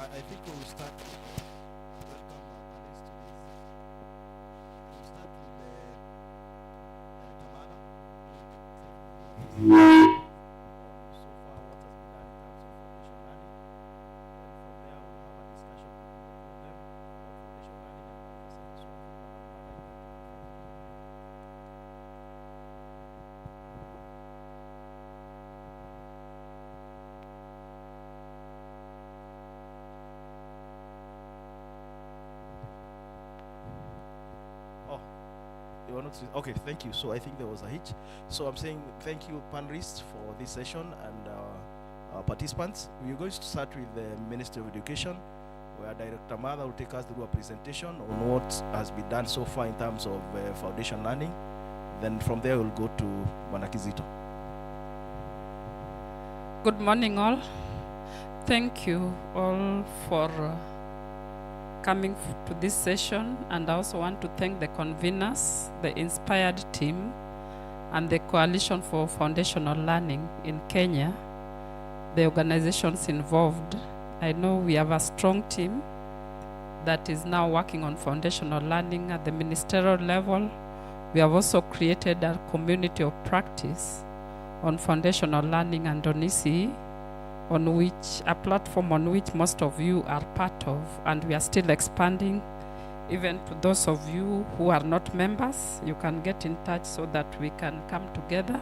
I think we'll start with welcome panelists to this. We'll start with Tamara. So far, what has been done in terms of foundation learning. Then from there, we'll have a discussion between the two of them about foundation learning and manifestation. So, Tamara, you can take it forward. Oh, you are not okay. Thank you. So I think there was a hitch. So I'm saying thank you, panelists, for this session and our participants. We're going to start with the Ministry of Education, where Director Mother will take us through a presentation on what has been done so far in terms of foundation learning. Then from there we'll go to Manakizito. Good morning, all. Thank you all for coming to this session, and I also want to thank the conveners, the INSPIRED team, and the Coalition for Foundational Learning in Kenya, the organizations involved. I know we have a strong team that is now working on foundational learning at the ministerial level. We have also created a community of practice on foundational learning and on ECE, on which a platform on which most of you are part of, and we are still expanding. Even to those of you who are not members, you can get in touch so that we can come together.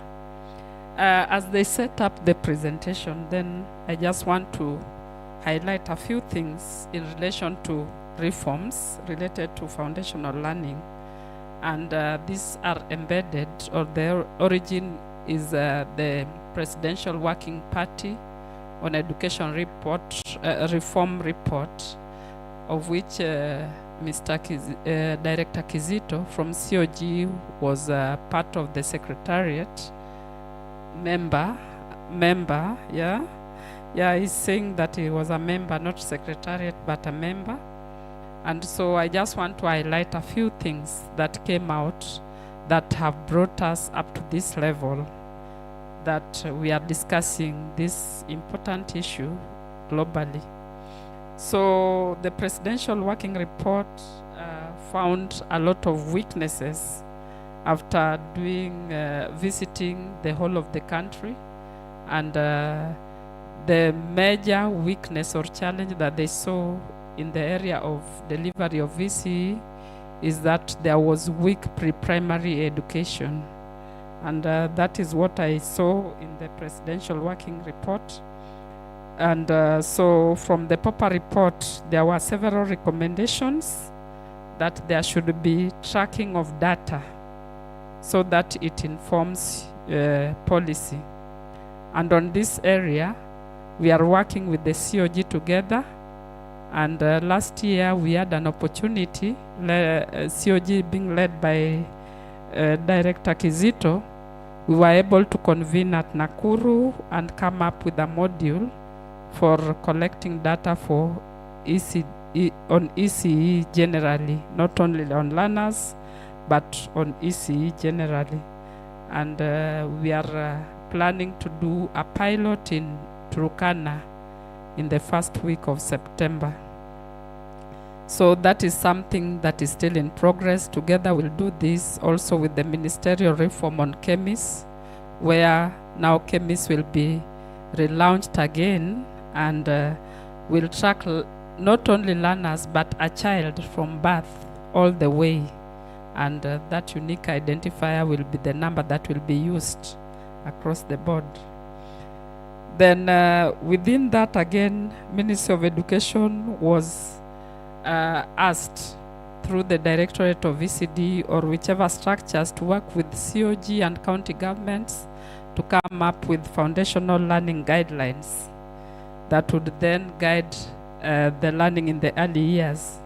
As they set up the presentation, then I just want to highlight a few things in relation to reforms related to foundational learning. And these are embedded, or their origin is the Presidential Working Party on Education report, reform report, of which Director Kizito from COG was part of the secretariat member, yeah. Yeah, he's saying that he was a member, not secretariat, but a member. And so I just want to highlight a few things that came out that have brought us up to this level, that we are discussing this important issue globally. So the Presidential Working Report found a lot of weaknesses after visiting the whole of the country, and the major weakness or challenge that they saw in the area of delivery of VCE is that there was weak pre-primary education. And that is what I saw in the Presidential Working Report. And so from the POPA report, there were several recommendations that there should be tracking of data so that it informs policy. And on this area, we are working with the COG together. And last year, we had an opportunity, COG being led by Director Kizito. We were able to convene at Nakuru and come up with a module for collecting data for on ECE generally, not only on learners, but on ECE generally. And we are planning to do a pilot in Turkana in the first week of September. So that is something that is still in progress. Together we'll do this also with the ministerial reform on chemis, where now chemis will be relaunched again, and will track not only learners but a child from birth all the way. And that unique identifier will be the number that will be used across the board. Then within that again, Ministry of Education was asked through the Directorate of VCD or whichever structures to work with COG and county governments to come up with foundational learning guidelines that would then guide the learning in the early years.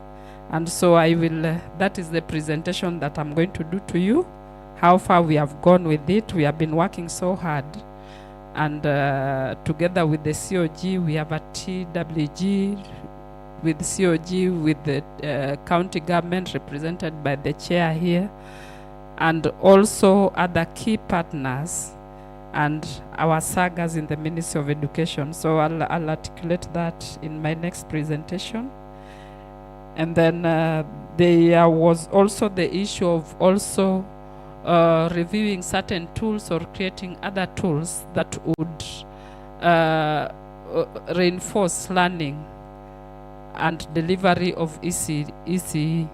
And so I will, that is the presentation that I'm going to do to you, how far we have gone with it. We have been working so hard. And together with the COG, we have a TWG with COG, with the county government represented by the chair here, and also other key partners and our sagas in the Ministry of Education. So I'll articulate that in my next presentation. And then there was also the issue of also reviewing certain tools or creating other tools that would reinforce learning and delivery of ECE.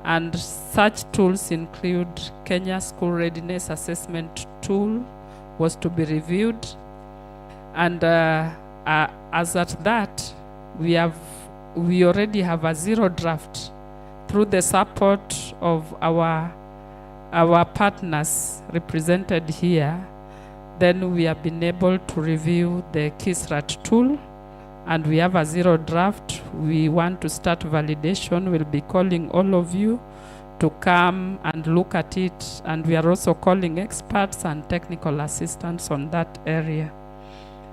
And such tools include Kenya School Readiness Assessment Tool was to be reviewed. And as at that, we already have a zero draft through the support of our partners represented here. Then we have been able to review the KISRAT tool, and we have a zero draft. We want to start validation. We'll be calling all of you to come and look at it, and we are also calling experts and technical assistants on that area.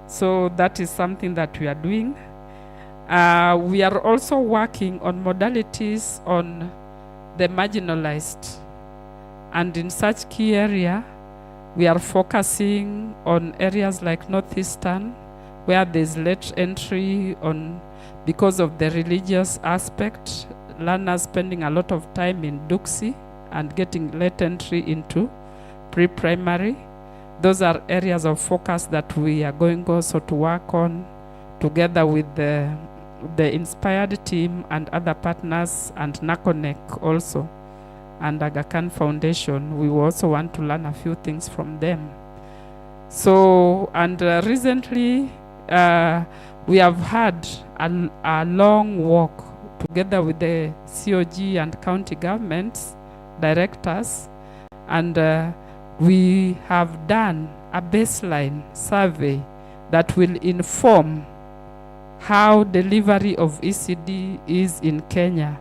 So that is something that we are doing. We are also working on modalities on the marginalized, and in such key area, we are focusing on areas like Northeastern, where there's late entry on because of the religious aspect, learners spending a lot of time in Duxi and getting late entry into pre-primary. Those are areas of focus that we are going also to work on together with the INSPIRED team and other partners and NACONEC also, and Aga Khan Foundation. We also want to learn a few things from them. So, and recently we have had a long walk together with the COG and county governments, directors, and we have done a baseline survey that will inform how delivery of ECD is in Kenya.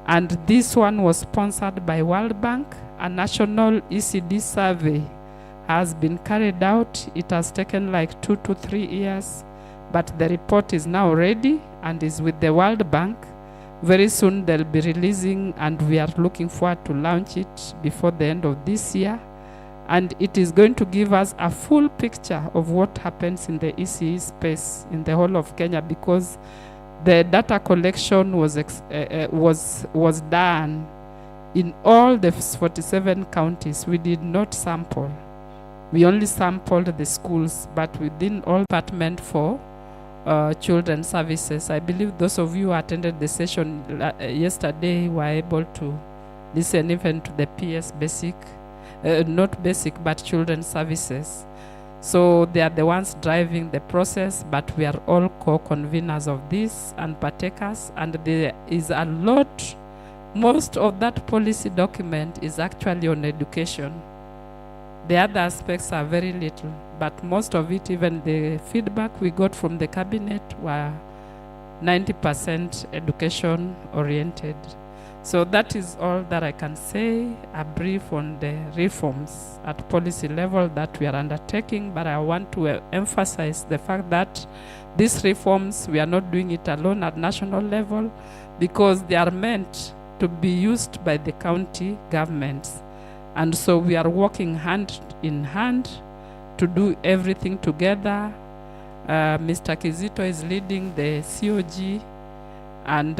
And this one was sponsored by World Bank. A national ECD survey has been carried out. It has taken like 2 to 3 years, but the report is now ready and is with the World Bank. Very soon they'll be releasing, and we are looking forward to launch it before the end of this year. And it is going to give us a full picture of what happens in the ECE space in the whole of Kenya, because the data collection was done in all the 47 counties. We did not sample. We only sampled the schools, but within all department for children's services. I believe those of you who attended the session yesterday were able to listen even to the PS basic, not basic, but children's services. So they are the ones driving the process, but we are all co-conveners of this and partakers, and there is a lot. Most of that policy document is actually on education. The other aspects are very little, but most of it, even the feedback we got from the cabinet, were 90% education oriented. So that is all that I can say, a brief on the reforms at policy level that we are undertaking, but I want to emphasize the fact that these reforms, we are not doing it alone at national level, because they are meant to be used by the county governments. And so we are working hand in hand to do everything together. Mr. Kizito is leading the COG, and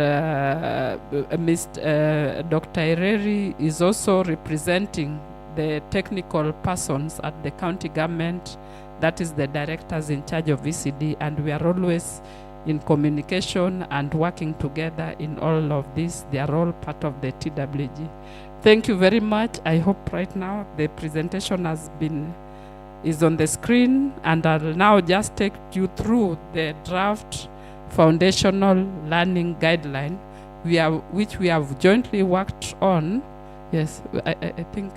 Dr. Ireri is also representing the technical persons at the county government, that is the directors in charge of ECD, and we are always in communication and working together in all of this. They are all part of the TWG. Thank you very much. I hope right now the presentation is on the screen, and I'll now just take you through the draft foundational learning guideline which we have jointly worked on. Yes, I think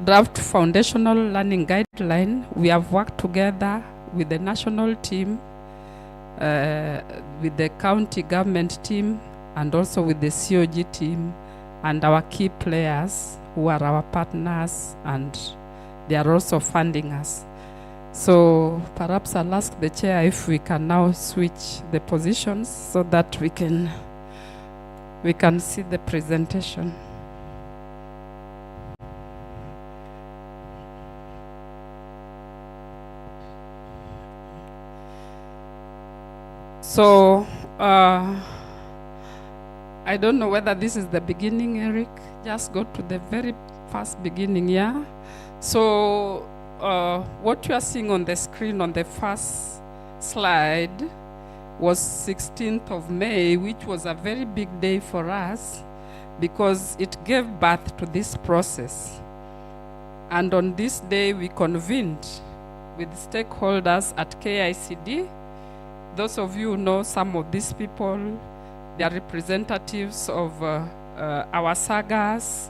draft foundational learning guideline, we have worked together with the national team, with the county government team, and also with the COG team and our key players who are our partners, and they are also funding us. So perhaps I'll ask the chair if we can now switch the positions so that we can see the presentation. So, I don't know whether this is the beginning, Eric. Just go to the very first beginning, yeah? So, what you are seeing on the screen on the first slide was 16th of May, which was a very big day for us because it gave birth to this process. And on this day, we convened with stakeholders at KICD. Those of you who know some of these people, they are representatives of our sagas,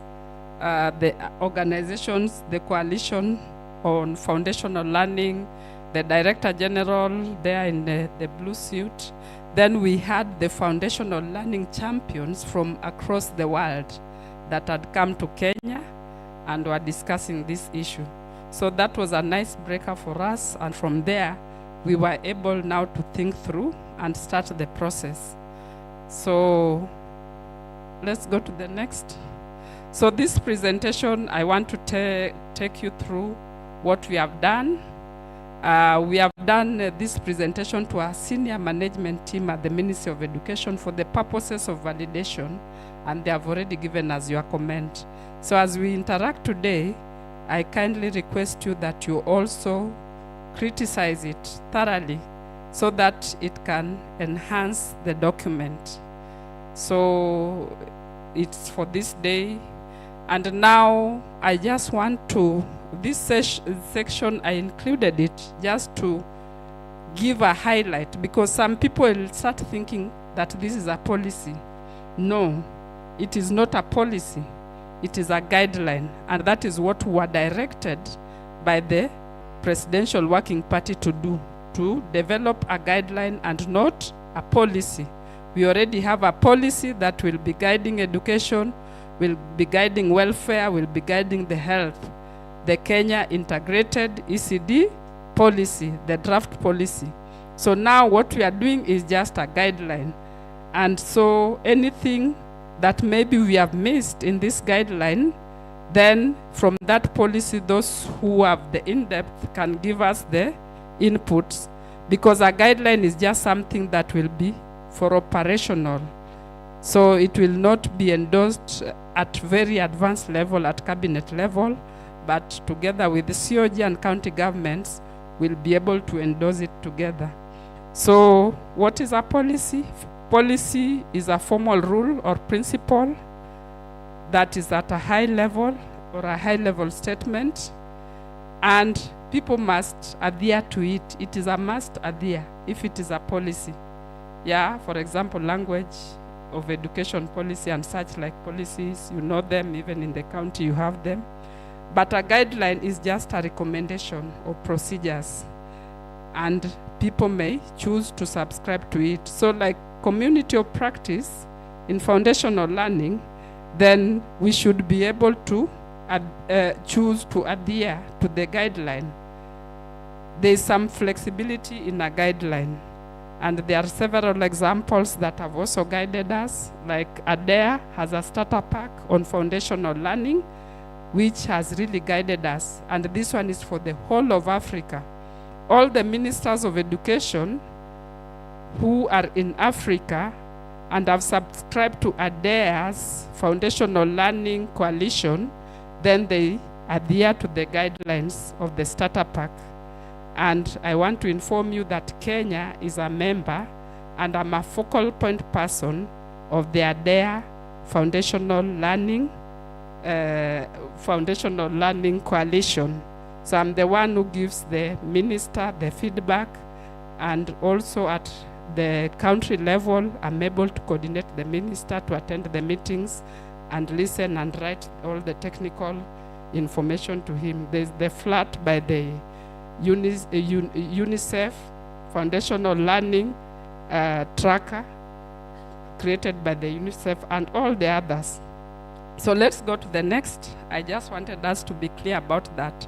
the organizations, the coalition on foundational learning, the Director General there in the blue suit. Then we had the foundational learning champions from across the world that had come to Kenya and were discussing this issue. So that was a nice breaker for us, and from there, we were able now to think through and start the process. So let's go to the next. So this presentation, I want to take you through what we have done. We have done this presentation to our senior management team at the Ministry of Education for the purposes of validation, and they have already given us your comment. So as we interact today, I kindly request you that you also criticize it thoroughly so that it can enhance the document. So it's for this day. And now I just want to, this section, I included it just to give a highlight, because some people will start thinking that this is a policy. No, it is not a policy. It is a guideline, and that is what we were directed by the Presidential Working Party to do, to develop a guideline and not a policy. We already have a policy that will be guiding education, will be guiding welfare, will be guiding the health. The Kenya Integrated ECD policy, the draft policy. So now what we are doing is just a guideline. And so anything that maybe we have missed in this guideline, then from that policy, those who have the in-depth can give us the inputs, because a guideline is just something that will be for operational. So it will not be endorsed at very advanced level, at cabinet level, but together with the COG and county governments, we'll be able to endorse it together. So what is a policy? Policy is a formal rule or principle that is at a high level or a high level statement, and people must adhere to it. It is a must adhere if it is a policy. Yeah, for example, language of education policy and such like policies, you know them, even in the county you have them. But a guideline is just a recommendation of procedures, and people may choose to subscribe to it. So like community of practice in foundational learning, then we should be able to choose to adhere to the guideline. There is some flexibility in a guideline, and there are several examples that have also guided us, like ADEA has a starter pack on foundational learning, which has really guided us, and this one is for the whole of Africa. All the ministers of education who are in Africa and have subscribed to ADEA's Foundational Learning Coalition, then they adhere to the guidelines of the starter pack. And I want to inform you that Kenya is a member, and I'm a focal point person of the ADEA Foundational Learning Coalition. So I'm the one who gives the minister the feedback, and also at the country level, I'm able to coordinate the minister to attend the meetings and listen and write all the technical information to him. There's the flat by the UNICEF Foundational Learning Tracker created by the UNICEF and all the others. So let's go to the next. I just wanted us to be clear about that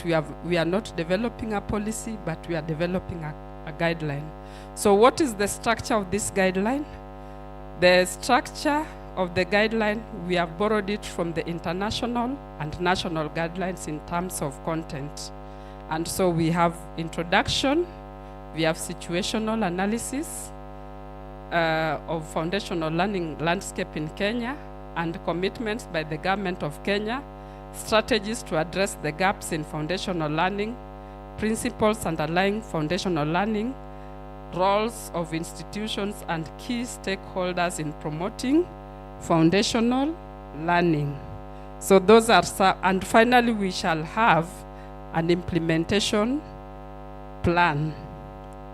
we are not developing a policy, but we are developing a guideline. So what is the structure of this guideline? The structure of the guideline, we have borrowed it from the international and national guidelines in terms of content. And so we have introduction, we have situational analysis, of foundational learning landscape in Kenya and commitments by the government of Kenya, strategies to address the gaps in foundational learning, principles underlying foundational learning, roles of institutions and key stakeholders in promoting foundational learning. So those are some, and finally we shall have an implementation plan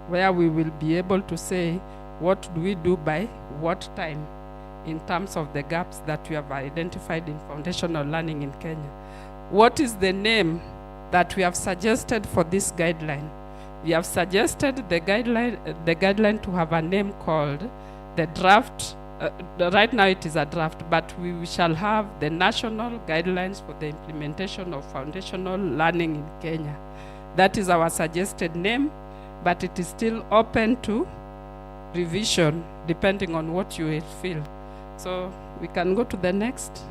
where we will be able to say what do we do by what time in terms of the gaps that we have identified in foundational learning in Kenya. What is the name that we have suggested for this guideline? We have suggested the guideline to have a name called the draft. Right now it is a draft, but we shall have the national guidelines for the implementation of foundational learning in Kenya. That is our suggested name, but it is still open to revision depending on what you will feel. So we can go to the next.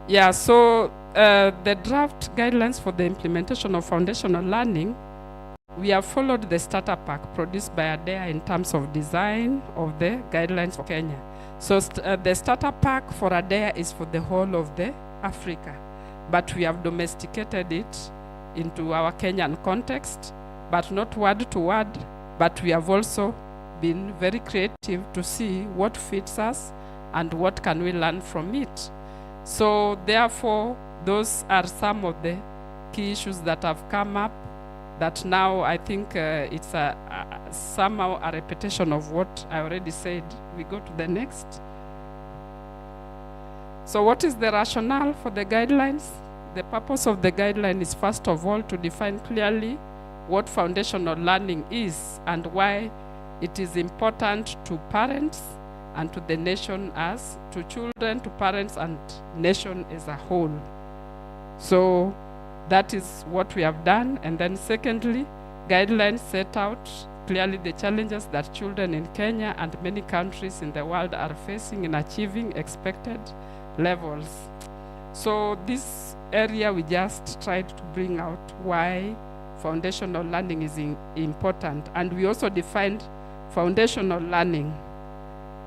Yeah, so the draft guidelines for the implementation of foundational learning, we have followed the starter pack produced by ADEA in terms of design of the guidelines for Kenya. So the starter pack for ADEA is for the whole of the Africa, but we have domesticated it into our Kenyan context, but not word to word, but we have also been very creative to see what fits us and what can we learn from it. So therefore, those are some of the key issues that have come up that now I think it's somehow a repetition of what I already said. We go to the next. So what is the rationale for the guidelines? The purpose of the guideline is first of all to define clearly what foundational learning is and why it is important to parents and to the nation as to children, to parents and nation as a whole. So that is what we have done. And then secondly, guidelines set out clearly the challenges that children in Kenya and many countries in the world are facing in achieving expected levels. So this area we just tried to bring out why foundational learning is important. And we also defined foundational learning.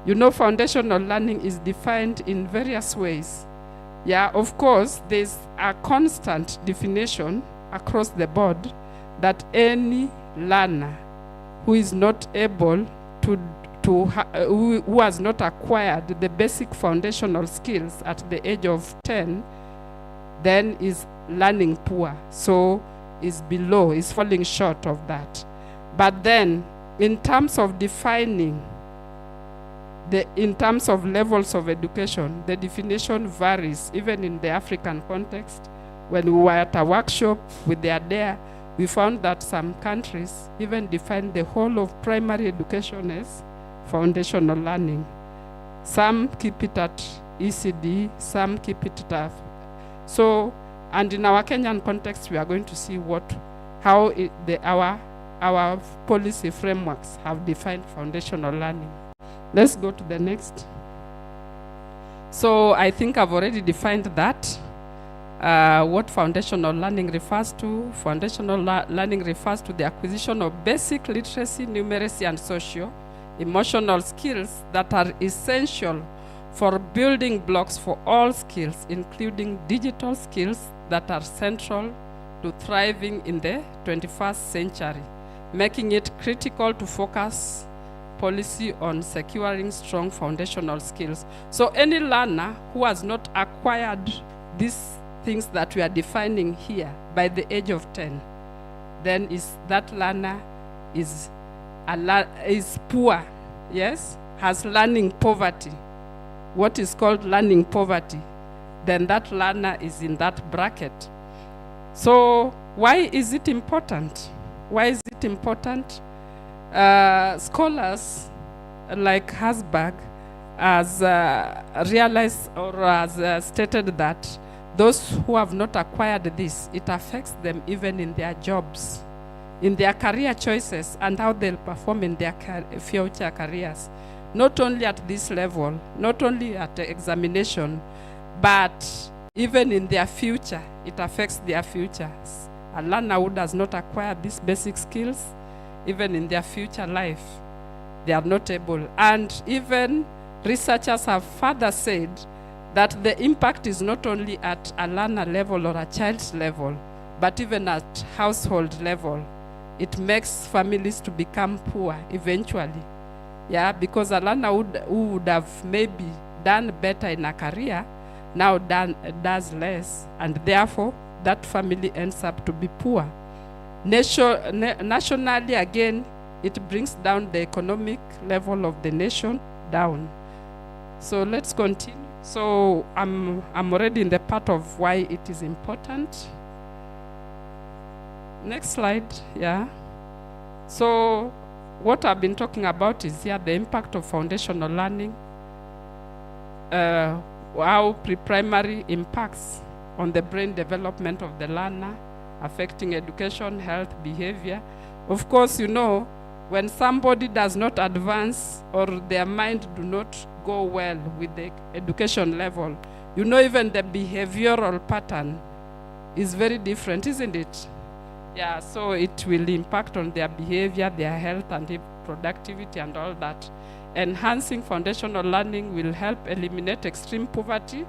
You know, foundational learning is defined in various ways. Yeah, of course, there's a constant definition across the board that any learner who is not able who has not acquired the basic foundational skills at the age of 10, then is learning poor. So is below, is falling short of that. But then, in terms of defining in terms of levels of education, the definition varies, even in the African context. When we were at a workshop with the ADEA, we found that some countries even define the whole of primary education as foundational learning. Some keep it at ECD, some keep it at so, and in our Kenyan context, we are going to see how our policy frameworks have defined foundational learning. Let's go to the next. So I think I've already defined that. What foundational learning refers to. Foundational learning refers to the acquisition of basic literacy, numeracy, and socio-emotional skills that are essential for building blocks for all skills, including digital skills that are central to thriving in the 21st century, making it critical to focus policy on securing strong foundational skills. So any learner who has not acquired these things that we are defining here by the age of 10, then that learner is poor, yes, has learning poverty, what is called learning poverty, then that learner is in that bracket. So why is it important? Why is it important? Scholars like Hasberg has realized or has stated that those who have not acquired this, it affects them even in their jobs, in their career choices, and how they'll perform in their future careers. Not only at this level, not only at the examination, but even in their future, it affects their futures. A learner who does not acquire these basic skills, even in their future life, they are not able. And even researchers have further said that the impact is not only at a learner level or a child's level, but even at household level. It makes families to become poor eventually. Yeah, because a learner who would have maybe done better in a career now does less, and therefore that family ends up to be poor. Nationally, again, it brings down the economic level of the nation down. So let's continue. So I'm already in the part of why it is important. Next slide, yeah. So what I've been talking about is here the impact of foundational learning, how pre-primary impacts on the brain development of the learner, affecting education, health, behavior. Of course, you know, when somebody does not advance or their mind do not go well with the education level, you know, even the behavioral pattern is very different, isn't it? Yeah, so it will impact on their behavior, their health, and productivity and all that. Enhancing foundational learning will help eliminate extreme poverty,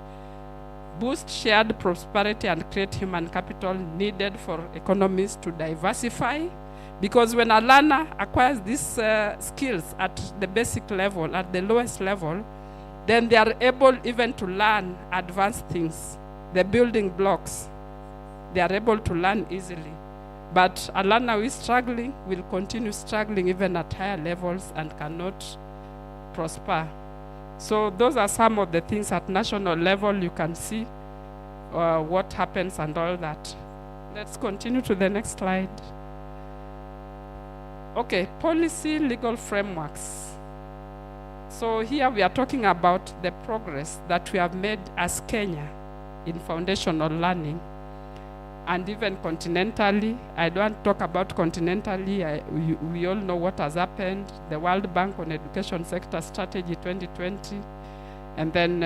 boost shared prosperity, and create human capital needed for economies to diversify. Because when a learner acquires these skills at the basic level, at the lowest level, then they are able even to learn advanced things, the building blocks. They are able to learn easily. But a learner who is struggling will continue struggling even at higher levels and cannot prosper. So those are some of the things at national level. You can see what happens and all that. Let's continue to the next slide. Okay, policy legal frameworks. So here we are talking about the progress that we have made as Kenya in foundational learning. And even continentally, I don't talk about continentally, we all know what has happened, the World Bank on Education Sector Strategy 2020, and then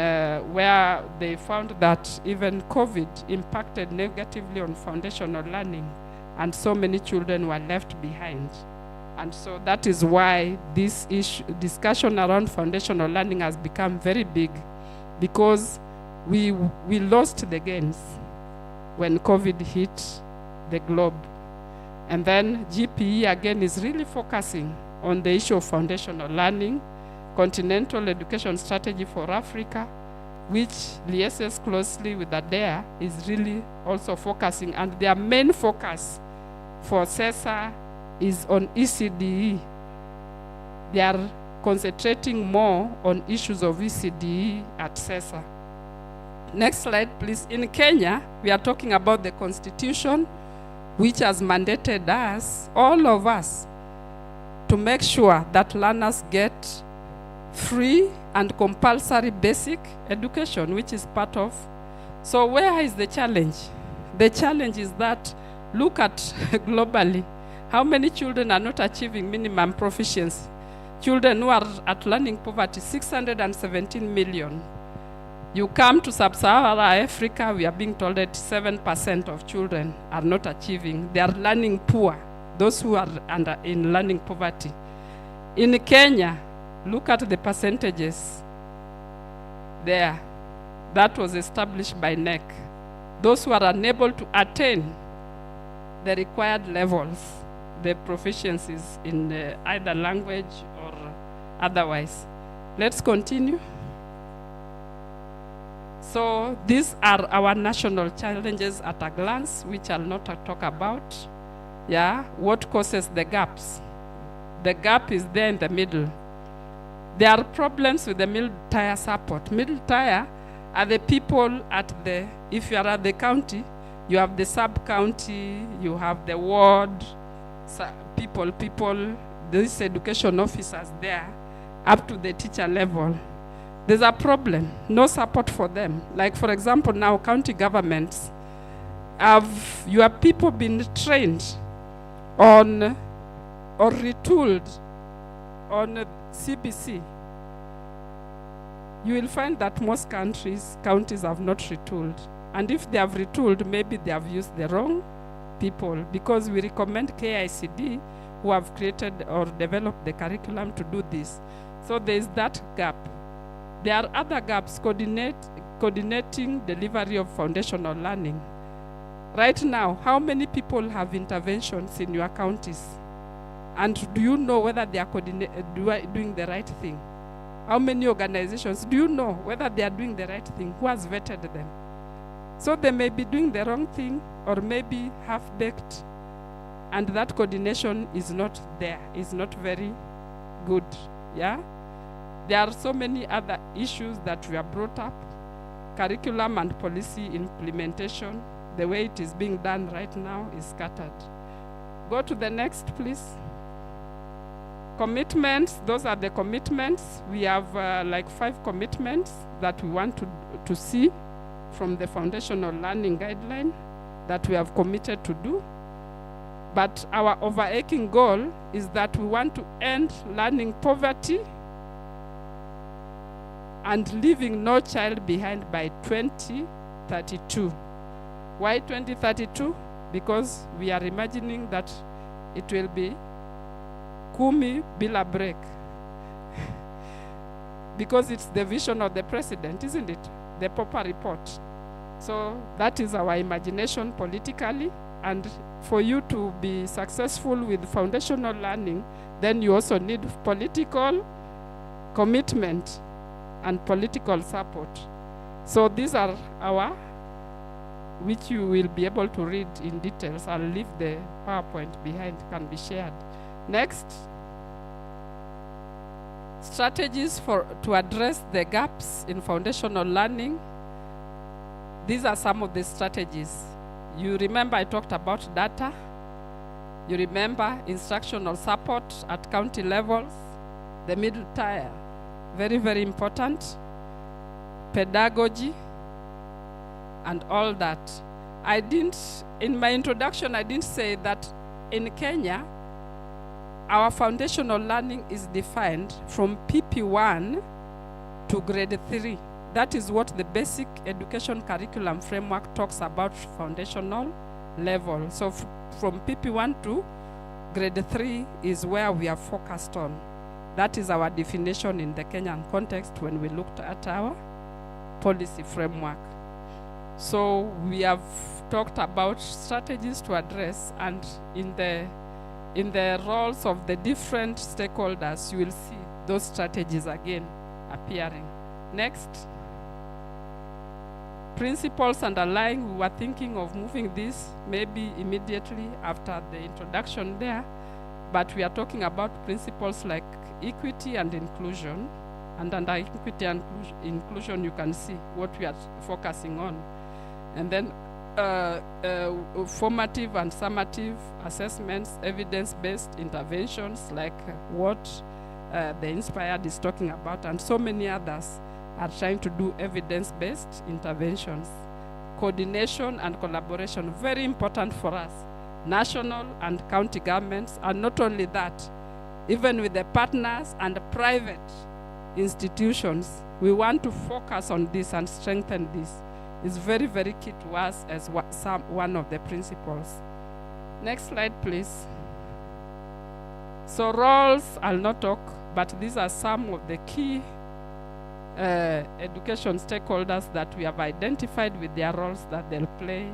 where they found that even COVID impacted negatively on foundational learning, and so many children were left behind. And so that is why this discussion around foundational learning has become very big, because we lost the gains when COVID hit the globe. And then GPE again is really focusing on the issue of foundational learning, Continental Education Strategy for Africa, which liaises closely with ADEA, is really also focusing, and their main focus for CESA is on ECDE. They are concentrating more on issues of ECDE at CESA. Next slide, please. In Kenya, we are talking about the Constitution, which has mandated us, all of us, to make sure that learners get free and compulsory basic education, which is part of. So where is the challenge? The challenge is that, look at globally, how many children are not achieving minimum proficiency? Children who are at learning poverty, 617 million. You come to sub-Saharan Africa, we are being told that 7% of children are not achieving. They are learning poor, those who are in learning poverty. In Kenya, look at the percentages there. That was established by NEC. Those who are unable to attain the required levels, the proficiencies in either language or otherwise. Let's continue. So these are our national challenges at a glance, which I'll not talk about. Yeah, what causes the gaps? The gap is there in the middle. There are problems with the middle tier support. Middle tier are the people at the, if you are at the county, you have the sub-county, you have the ward, people, these education officers there, up to the teacher level. There's a problem, no support for them. Like for example, now county governments, you have people been trained on or retooled on CBC. You will find that most counties have not retooled. And if they have retooled, maybe they have used the wrong people, because we recommend KICD, who have created or developed the curriculum to do this. So there is that gap. There are other gaps, coordinating delivery of foundational learning. Right now, how many people have interventions in your counties? And do you know whether they are doing the right thing? How many organizations, do you know whether they are doing the right thing? Who has vetted them? So they may be doing the wrong thing or maybe half-baked, and that coordination is not there, is not very good, yeah? There are so many other issues that we have brought up. Curriculum and policy implementation, the way it is being done right now is scattered. Go to the next, please. Commitments, those are the commitments. We have like 5 commitments that we want to see from the foundational learning guideline that we have committed to do. But our overarching goal is that we want to end learning poverty and leaving no child behind by 2032. Why 2032? Because we are imagining that it will be Kumi bila break. Because it's the vision of the president, isn't it? The Popper report. So that is our imagination politically. And for you to be successful with foundational learning, then you also need political commitment and political support. So these are our, which you will be able to read in details. I'll leave the PowerPoint behind, can be shared. Next. Strategies to address the gaps in foundational learning. These are some of the strategies. You remember I talked about data. You remember instructional support at county levels, the middle tier, very, very important. Pedagogy and all that. In my introduction, I didn't say that in Kenya, our foundational learning is defined from PP1 to grade 3. That is what the basic education curriculum framework talks about foundational level. So from PP1 to grade 3 is where we are focused on. That is our definition in the Kenyan context when we looked at our policy framework. So we have talked about strategies to address, and in the roles of the different stakeholders, you will see those strategies again appearing. Next. Principles underlying, we were thinking of moving this maybe immediately after the introduction there, but we are talking about principles like equity and inclusion. And under equity and inclusion, you can see what we are focusing on. And then formative and summative assessments, evidence-based interventions like what the INSPIRED is talking about, and so many others are trying to do evidence-based interventions. Coordination and collaboration, very important for us, national and county governments, and not only that, even with the partners and the private institutions, we want to focus on this and strengthen this. It's very, very key to us as one of the principles. Next slide, please. So roles, I'll not talk, but these are some of the key education stakeholders that we have identified with their roles that they'll play.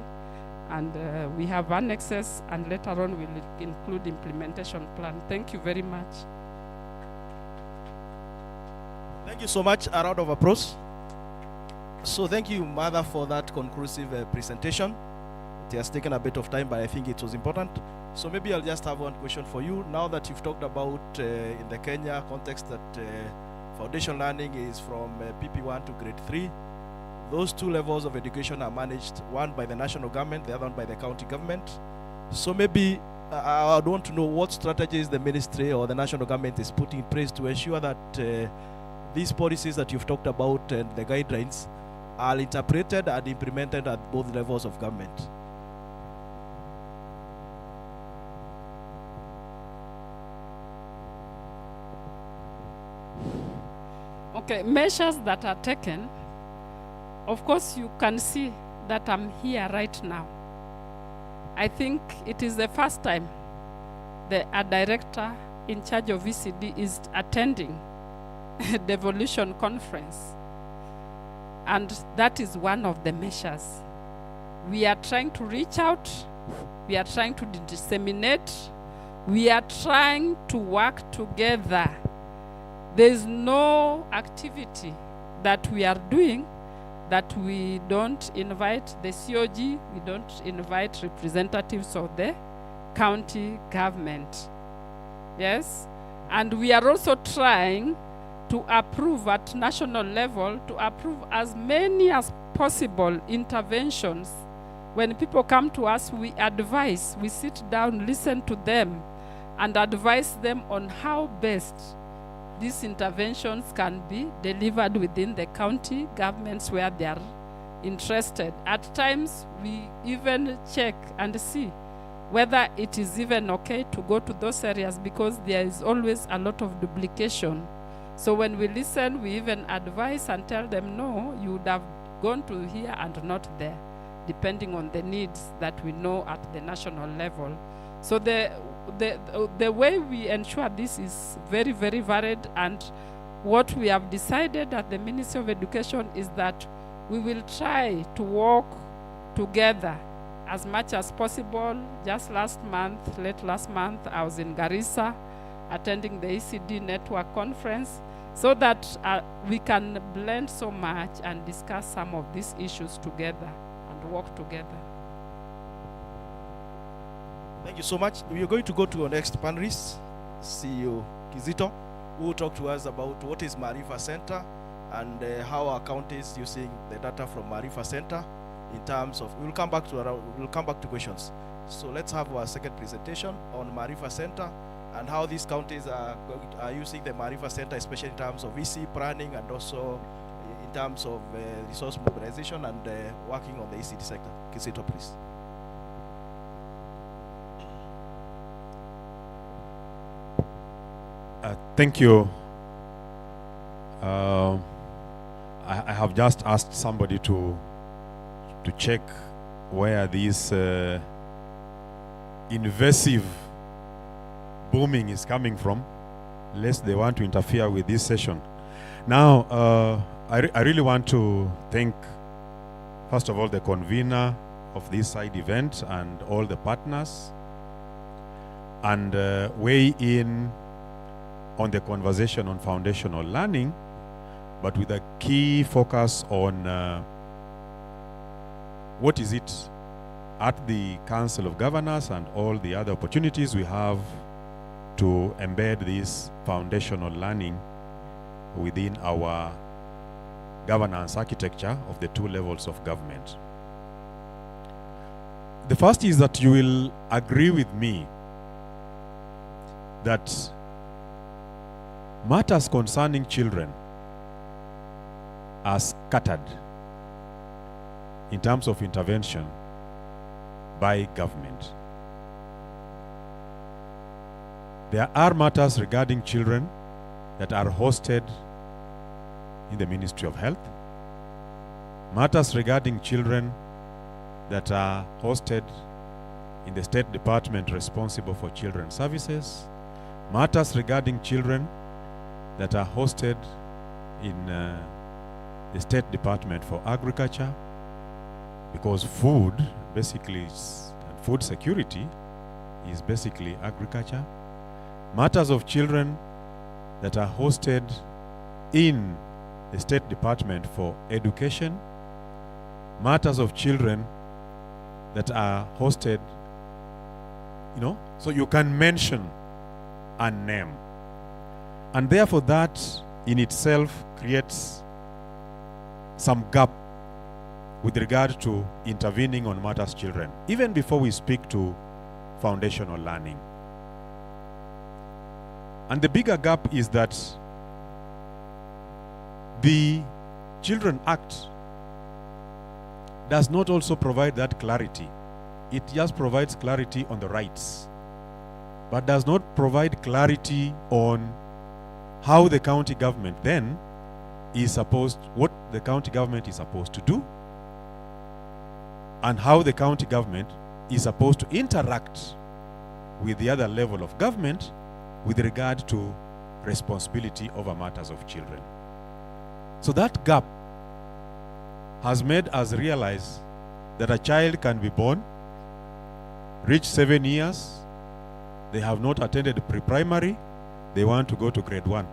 And we have annexes, and later on we'll include implementation plan. Thank you very much. Thank you so much. A round of applause. So thank you, Mother, for that conclusive presentation. It has taken a bit of time, but I think it was important. So maybe I'll just have one question for you. Now that you've talked about in the Kenya context that foundation learning is from PP1 to grade 3, those 2 levels of education are managed, one by the national government, the other one by the county government. So maybe I would want to know what strategies the ministry or the national government is putting in place to ensure that these policies that you've talked about and the guidelines are interpreted and implemented at both levels of government. Okay, measures that are taken. Of course, you can see that I'm here right now. I think it is the first time a director in charge of ECD is attending Devolution conference. And that is one of the measures. We are trying to reach out, we are trying to disseminate, we are trying to work together. There is no activity that we are doing that we don't invite the COG, we don't invite representatives of the county government. Yes? And we are also trying to approve at national level, to approve as many as possible interventions. When people come to us, we advise, we sit down, listen to them, and advise them on how best these interventions can be delivered within the county governments where they are interested. At times, we even check and see whether it is even okay to go to those areas, because there is always a lot of duplication. So when we listen, we even advise and tell them, no, you would have gone to here and not there, depending on the needs that we know at the national level. So the way we ensure this is very, very varied, and what we have decided at the Ministry of Education is that we will try to work together as much as possible. Just late last month, I was in Garissa attending the ECD Network Conference, so that we can blend so much and discuss some of these issues together and work together. Thank you so much. We are going to go to our next panelist, CEO Kizito, who will talk to us about what is Maarifa Center and how our county is using the data from Maarifa Center in terms of, we'll come back to questions. So let's have our second presentation on Maarifa Center and how these counties are using the Maarifa Center, especially in terms of EC planning and also in terms of resource mobilization and working on the ECD sector. Kizito, please. Thank you. I have just asked somebody to check where this invasive booming is coming from, lest they want to interfere with this session. Now, I really want to thank, first of all, the convener of this side event and all the partners, and weigh in on the conversation on foundational learning, but with a key focus on what is it at the Council of Governors and all the other opportunities we have to embed this foundational learning within our governance architecture of the two levels of government. The first is that you will agree with me that matters concerning children are scattered in terms of intervention by government. There are matters regarding children that are hosted in the Ministry of Health, matters regarding children that are hosted in the State Department responsible for children's services, matters regarding children that are hosted in the State Department for Agriculture, because food basically is, and food security is basically agriculture. Matters of children that are hosted in the State Department for Education, matters of children that are hosted, so you can mention a name. And therefore that in itself creates some gap with regard to intervening on matters children, even before we speak to foundational learning. And the bigger gap is that the Children Act does not also provide that clarity. It just provides clarity on the rights, but does not provide clarity on how the county government then is what the county government is supposed to do, and how the county government is supposed to interact with the other level of government with regard to responsibility over matters of children. So that gap has made us realize that a child can be born, reach 7 years, they have not attended pre-primary, they want to go to grade 1.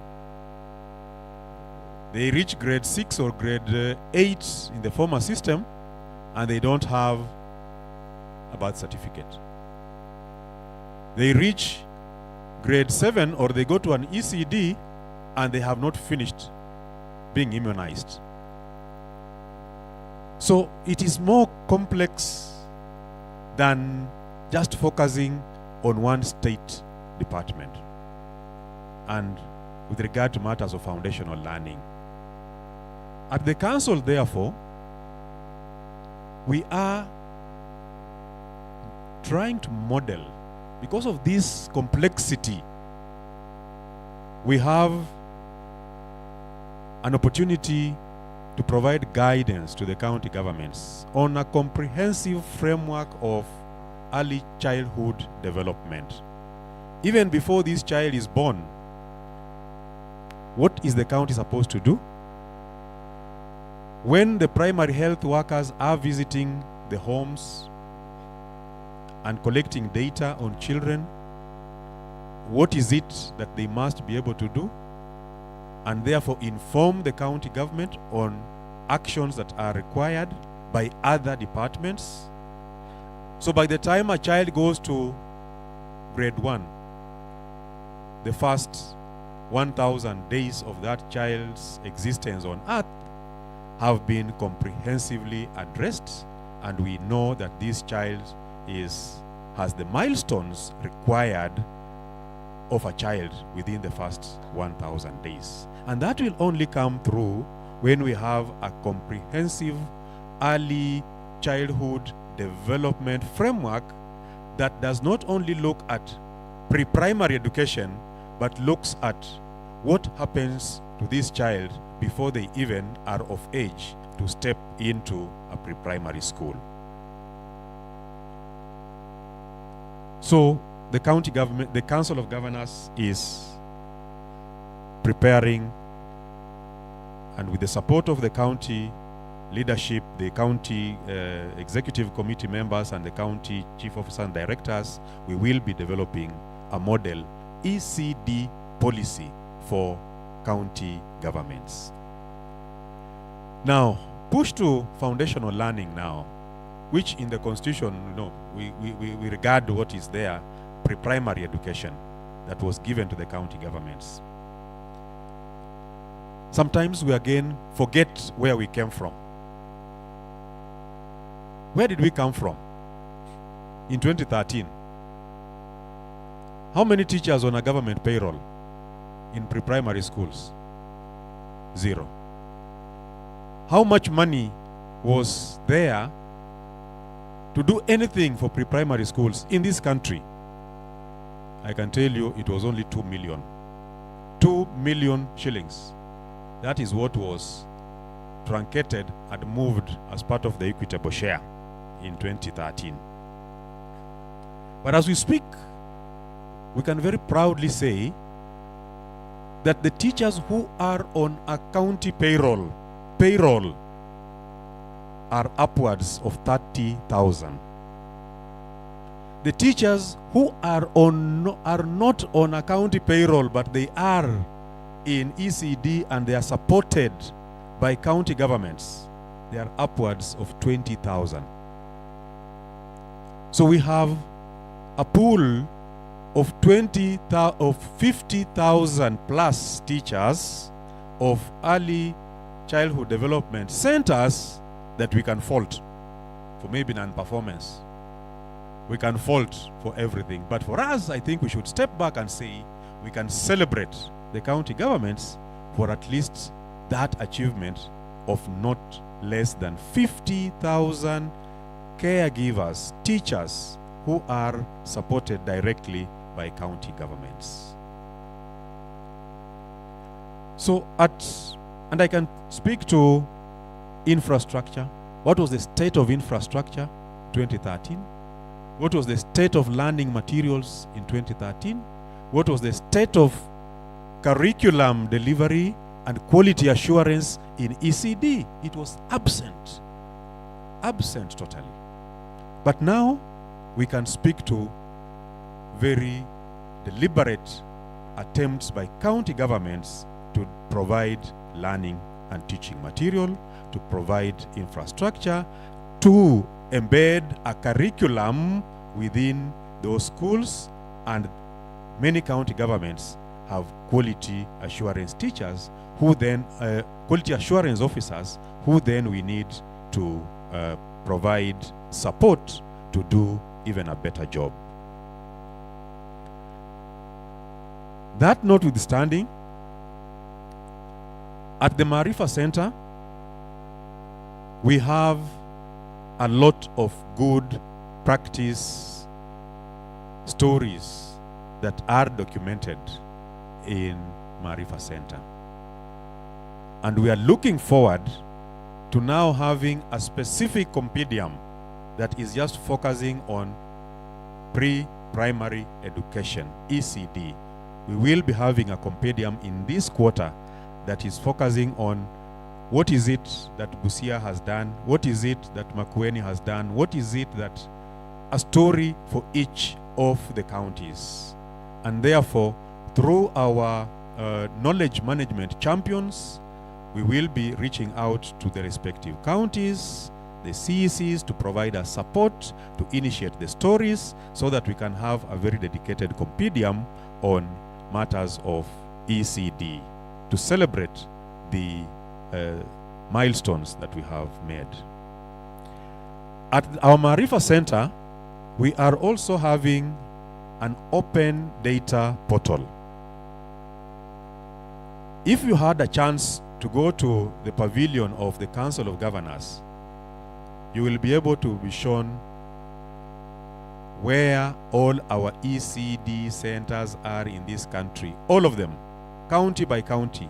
They reach grade 6 or grade 8 in the former system, and they don't have a birth certificate. They reach grade 7 or they go to an ECD and they have not finished being immunized. So it is more complex than just focusing on one state department. And with regard to matters of foundational learning, at the council, therefore, we are trying to model, because of this complexity, we have an opportunity to provide guidance to the county governments on a comprehensive framework of early childhood development. Even before this child is born, what is the county supposed to do? When the primary health workers are visiting the homes and collecting data on children, what is it that they must be able to do? And therefore inform the county government on actions that are required by other departments. So by the time a child goes to grade 1, the first 1,000 days of that child's existence on earth have been comprehensively addressed, and we know that this child has the milestones required of a child within the first 1,000 days. And that will only come through when we have a comprehensive early childhood development framework that does not only look at pre-primary education, but looks at what happens to this child before they even are of age to step into a pre-primary school. So the county government, the Council of Governors is preparing, and with the support of the county leadership, the county executive committee members and the county chief officer and directors, we will be developing a model ECD policy for county governments. Now, push to foundational learning now, which in the constitution, we regard what is there, pre-primary education that was given to the county governments. Sometimes we again forget where we came from. Where did we come from? In 2013, how many teachers on a government payroll in pre-primary schools? 0. How much money was there to do anything for pre-primary schools in this country? I can tell you it was only 2 million. 2 million shillings. That is what was truncated and moved as part of the equitable share in 2013. But as we speak, we can very proudly say that the teachers who are on a county payroll are upwards of 30,000. The teachers who are not on a county payroll, but they are in ECD and they are supported by county governments, they are upwards of 20,000. So we have a pool of 50,000 plus teachers of early childhood development centers that we can fault for maybe non-performance. We can fault for everything. But for us, I think we should step back and say we can celebrate the county governments for at least that achievement of not less than 50,000 caregivers, teachers who are supported directly by county governments. So and I can speak to infrastructure. What was the state of infrastructure 2013? What was the state of learning materials in 2013? What was the state of curriculum delivery and quality assurance in ECD? It was absent. Absent totally. But now we can speak to very deliberate attempts by county governments to provide learning and teaching material, to provide infrastructure, to embed a curriculum within those schools, and many county governments have quality assurance teachers who then, quality assurance officers who then we need to provide support to do even a better job. That notwithstanding, at the Maarifa Center, we have a lot of good practice stories that are documented in Maarifa Center. And we are looking forward to now having a specific compendium that is just focusing on pre-primary education, ECD. We will be having a compendium in this quarter that is focusing on what is it that Busia has done, what is it that Makueni has done, what is it that a story for each of the counties. And therefore, through our knowledge management champions, we will be reaching out to the respective counties, the CECs, to provide us support, to initiate the stories, so that we can have a very dedicated compendium on matters of ECD to celebrate the milestones that we have made. At our Maarifa Center, we are also having an open data portal. If you had a chance to go to the pavilion of the Council of Governors, you will be able to be shown where all our ECD centers are in this country, all of them, county by county.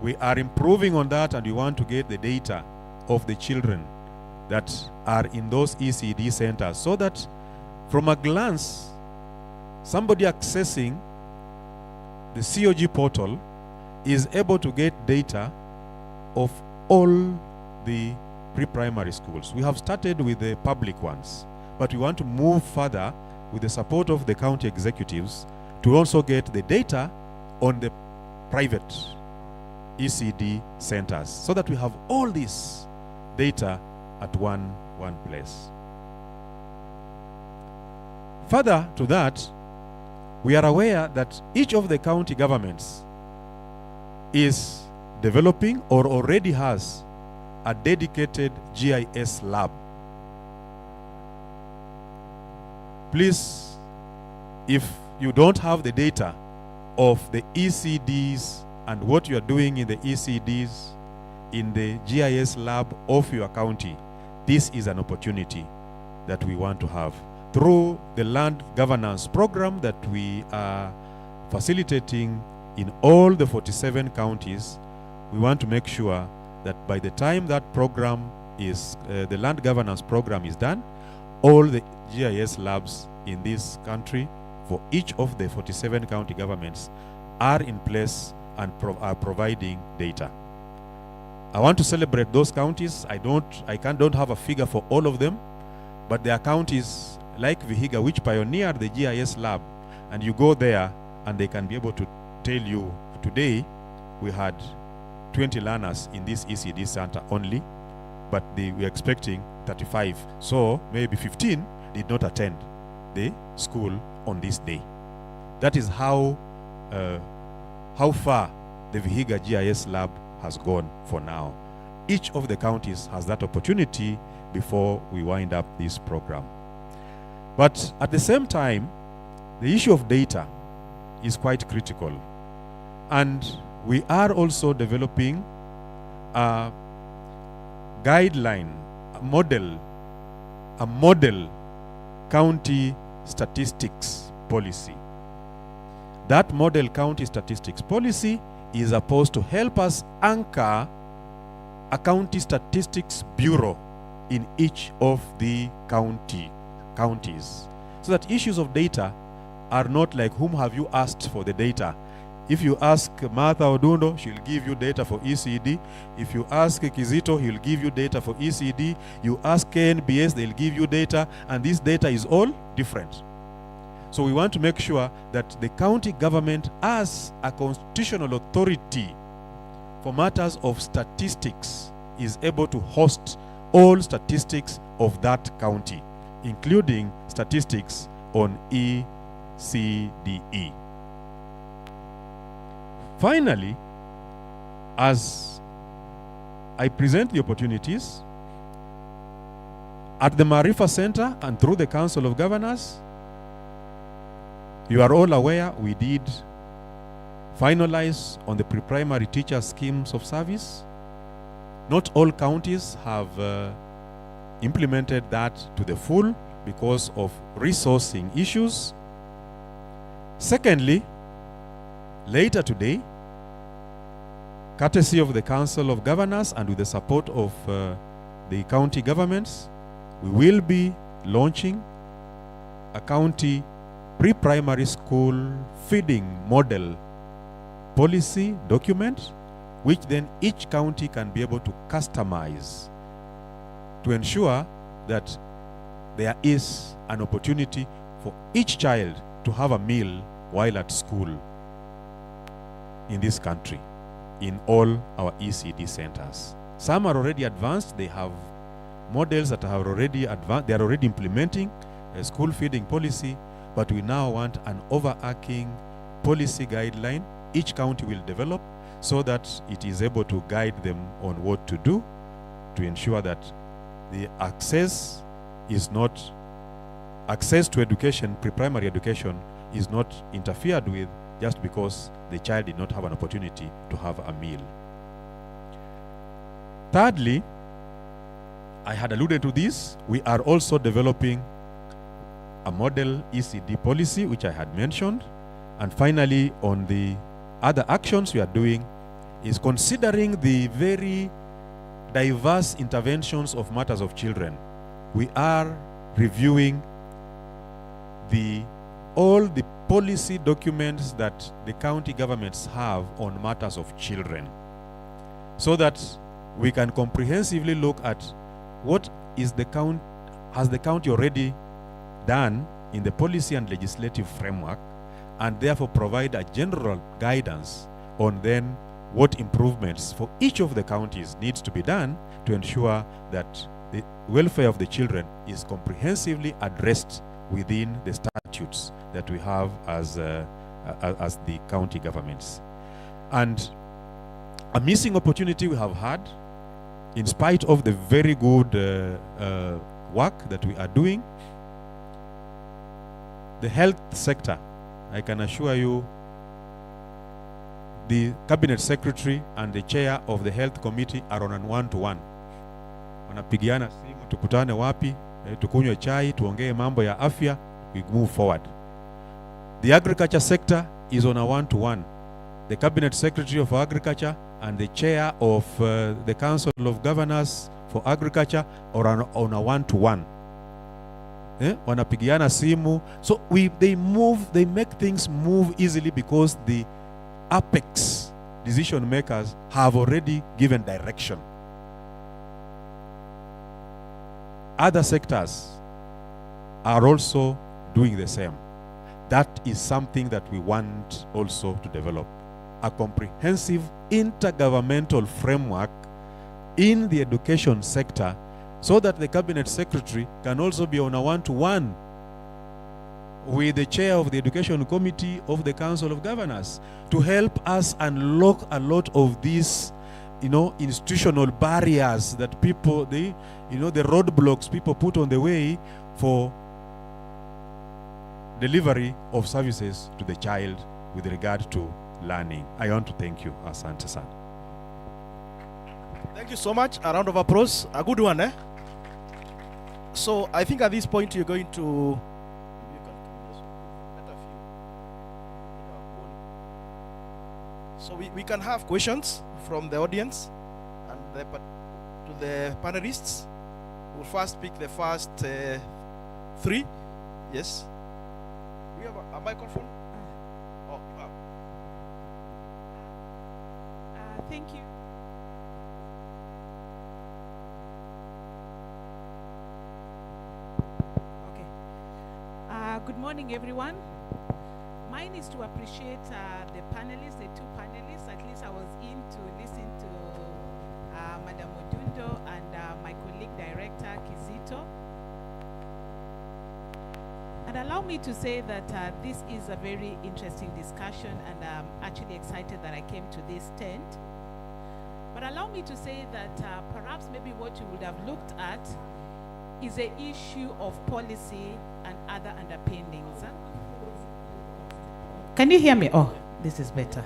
We are improving on that, and we want to get the data of the children that are in those ECD centers, so that from a glance, somebody accessing the COG portal is able to get data of all the pre-primary schools. We have started with the public ones, but we want to move further with the support of the county executives to also get the data on the private ECD centers, so that we have all this data at one place. Further to that, we are aware that each of the county governments is developing or already has a dedicated GIS lab. Please, if you don't have the data of the ECDs and what you are doing in the ECDs in the GIS lab of your county, this is an opportunity that we want to have. Through the land governance program that we are facilitating in all the 47 counties, we want to make sure that by the time that program is, the land governance program is done, all the GIS labs in this country for each of the 47 county governments are in place and are providing data. I want to celebrate those counties. I don't have a figure for all of them, but there are counties like Vihiga which pioneered the GIS lab, and you go there and they can be able to tell you, today we had 20 learners in this ECD center only, but they were expecting 35. So maybe 15 did not attend the school on this day. That is how far the Vihiga GIS lab has gone for now. Each of the counties has that opportunity before we wind up this program. But at the same time, the issue of data is quite critical. And we are also developing a guideline, a model county statistics policy. That model county statistics policy is supposed to help us anchor a county statistics bureau in each of the county counties, so that issues of data are not like whom have you asked for the data. If you ask Martha Odundo, she'll give you data for ECD. If you ask Kizito, he'll give you data for ECD. You ask KNBS, they'll give you data, and this data is all different. So we want to make sure that the county government, as a constitutional authority for matters of statistics, is able to host all statistics of that county, including statistics on ECDE. Finally, as I present the opportunities, at the Marifa Center and through the Council of Governors, you are all aware we did finalize on the pre-primary teacher schemes of service. Not all counties have implemented that to the full because of resourcing issues. Secondly, later today, courtesy of the Council of Governors and with the support of the county governments, we will be launching a county pre-primary school feeding model policy document, which then each county can be able to customize to ensure that there is an opportunity for each child to have a meal while at school in this country, in all our ECD centers. Some are already advanced. They have models that are already advanced. They are already implementing a school feeding policy, but we now want an overarching policy guideline each county will develop so that it is able to guide them on what to do to ensure that the access to education, pre-primary education, is not interfered with just because the child did not have an opportunity to have a meal. Thirdly, I had alluded to this, we are also developing a model ECD policy, which I had mentioned. And finally, on the other actions we are doing is considering the very diverse interventions of matters of children. We are reviewing all the policy documents that the county governments have on matters of children, so that we can comprehensively look at what is has the county already done in the policy and legislative framework, and therefore provide a general guidance on then what improvements for each of the counties needs to be done to ensure that the welfare of the children is comprehensively addressed within the statutes that we have as the county governments. And a missing opportunity we have had, in spite of the very good work that we are doing, the health sector, I can assure you, the cabinet secretary and the chair of the health committee are on a one-to-one. Wanapigiana simu, tukutane wapi, tukunywe chai, tuongee mambo ya afya, we move forward. The agriculture sector is on a one-to-one. The cabinet secretary of agriculture and the chair of the council of governors for agriculture are on a one-to-one. Wanapigiana simu. So they make things move easily because the apex decision makers have already given direction. Other sectors are also doing the same. That is something that we want also to develop. A comprehensive intergovernmental framework in the education sector, so that the cabinet secretary can also be on a one-to-one with the chair of the education committee of the council of governors to help us unlock a lot of these, institutional barriers that people, the roadblocks people put on the way for delivery of services to the child with regard to learning. I want to thank you, Asante Sana. Thank you so much. A round of applause. A good one, eh? So I think at this point you're going to we can have questions from the audience and to the panelists. We'll first pick the first 3. Yes. We have a microphone. Oh, you have. Thank you. Okay. Good morning, everyone. Mine is to appreciate the panelists, the 2 panelists. At least I was in to listen to Madam Odundo and my colleague director, Kizito. And allow me to say that this is a very interesting discussion, and I'm actually excited that I came to this tent. But allow me to say that perhaps maybe what you would have looked at is the issue of policy and other underpinnings. Can you hear me? Oh, this is better.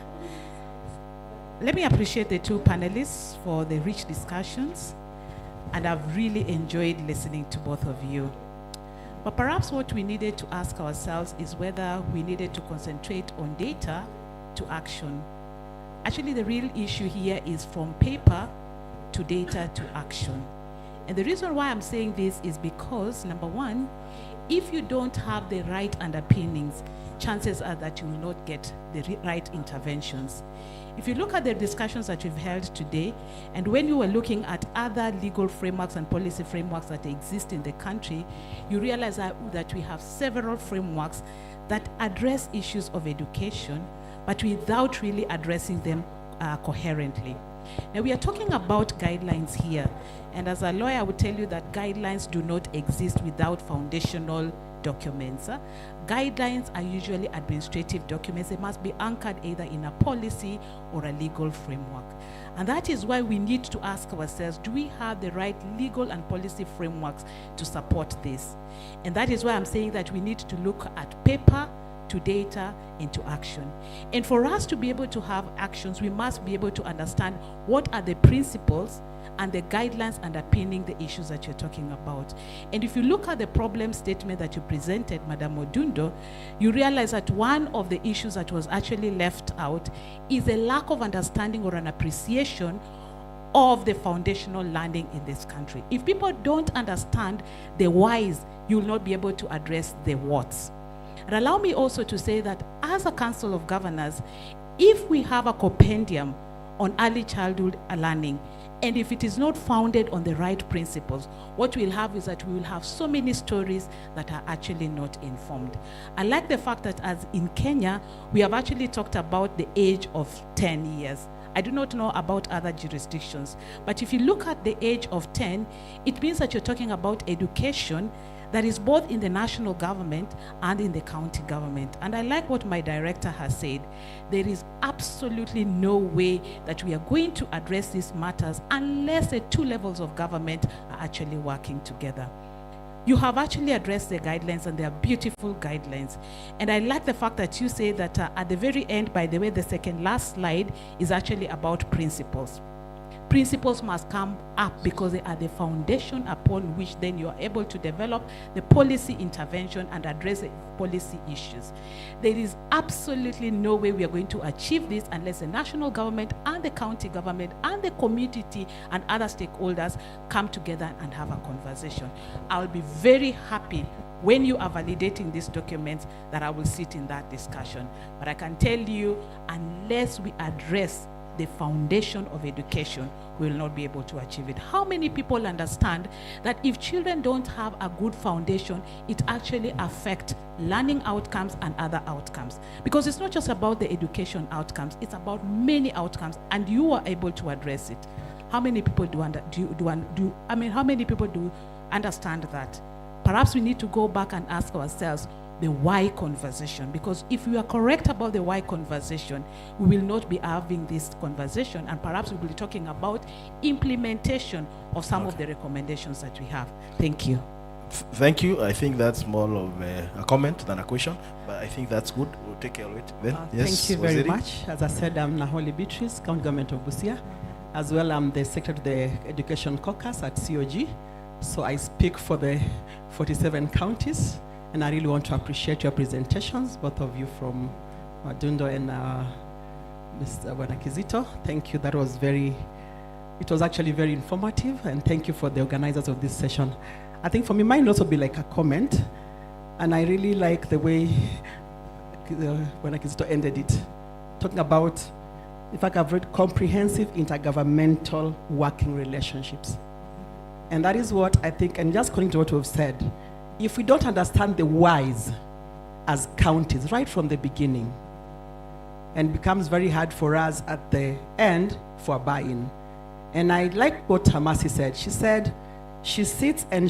Let me appreciate the 2 panelists for the rich discussions, and I've really enjoyed listening to both of you. But perhaps what we needed to ask ourselves is whether we needed to concentrate on data to action. Actually, the real issue here is from paper to data to action. And the reason why I'm saying this is because, number one, if you don't have the right underpinnings, chances are that you will not get the right interventions. If you look at the discussions that we've held today, and when you were looking at other legal frameworks and policy frameworks that exist in the country, you realize that we have several frameworks that address issues of education, but without really addressing them coherently. Now, we are talking about guidelines here, and as a lawyer, I would tell you that guidelines do not exist without foundational documents. Guidelines are usually administrative documents. They must be anchored either in a policy or a legal framework. And that is why we need to ask ourselves, do we have the right legal and policy frameworks to support this? And that is why I'm saying that we need to look at paper to data into action. And for us to be able to have actions, we must be able to understand what are the principles and the guidelines underpinning the issues that you're talking about. And if you look at the problem statement that you presented, Madam Odundo, you realize that one of the issues that was actually left out is a lack of understanding or an appreciation of the foundational learning in this country. If people don't understand the whys, you will not be able to address the whats. And allow me also to say that as a Council of Governors, if we have a compendium on early childhood learning, and if it is not founded on the right principles, what we'll have is that we will have so many stories that are actually not informed. I like the fact that as in Kenya, we have actually talked about the age of 10 years. I do not know about other jurisdictions, but if you look at the age of 10, it means that you're talking about education that is both in the national government and in the county government. And I like what my director has said. There is absolutely no way that we are going to address these matters unless the 2 levels of government are actually working together. You have actually addressed the guidelines, and they are beautiful guidelines. And I like the fact that you say that at the very end, by the way, the second last slide is actually about principles. Principles must come up because they are the foundation upon which then you are able to develop the policy intervention and address the policy issues. There is absolutely no way we are going to achieve this unless the national government and the county government and the community and other stakeholders come together and have a conversation. I'll be very happy when you are validating these documents that I will sit in that discussion. But I can tell you, unless we address the foundation of education, we will not be able to achieve it. How many people understand that if children don't have a good foundation, it actually affects learning outcomes and other outcomes? Because it's not just about the education outcomes, it's about many outcomes, and you are able to address it. How many people how many people do understand that? Perhaps we need to go back and ask ourselves the why conversation, because if we are correct about the why conversation, we will not be having this conversation, and perhaps we will be talking about implementation of some of the recommendations that we have. Thank you. Thank you. I think that's more of a comment than a question, but I think that's good. We'll take care of it then. Yes, thank you very Waziri. much. As I said, I'm Naholi Beatrice, County Government of Busia. As well, I'm the Secretary of the Education Caucus at COG. So I speak for the 47 counties. And I really want to appreciate your presentations, both of you from Dundo and Mr. Kizito. Thank you. That was it was actually very informative, and thank you for the organizers of this session. I think for me, mine will also be like a comment. And I really like the way when Akizito ended it, talking about the fact I've read comprehensive intergovernmental working relationships. And that is what I think, and just according to what we've said, if we don't understand the whys as counties right from the beginning, and becomes very hard for us at the end for buy-in. And I like what Hamasi said. She said she sits and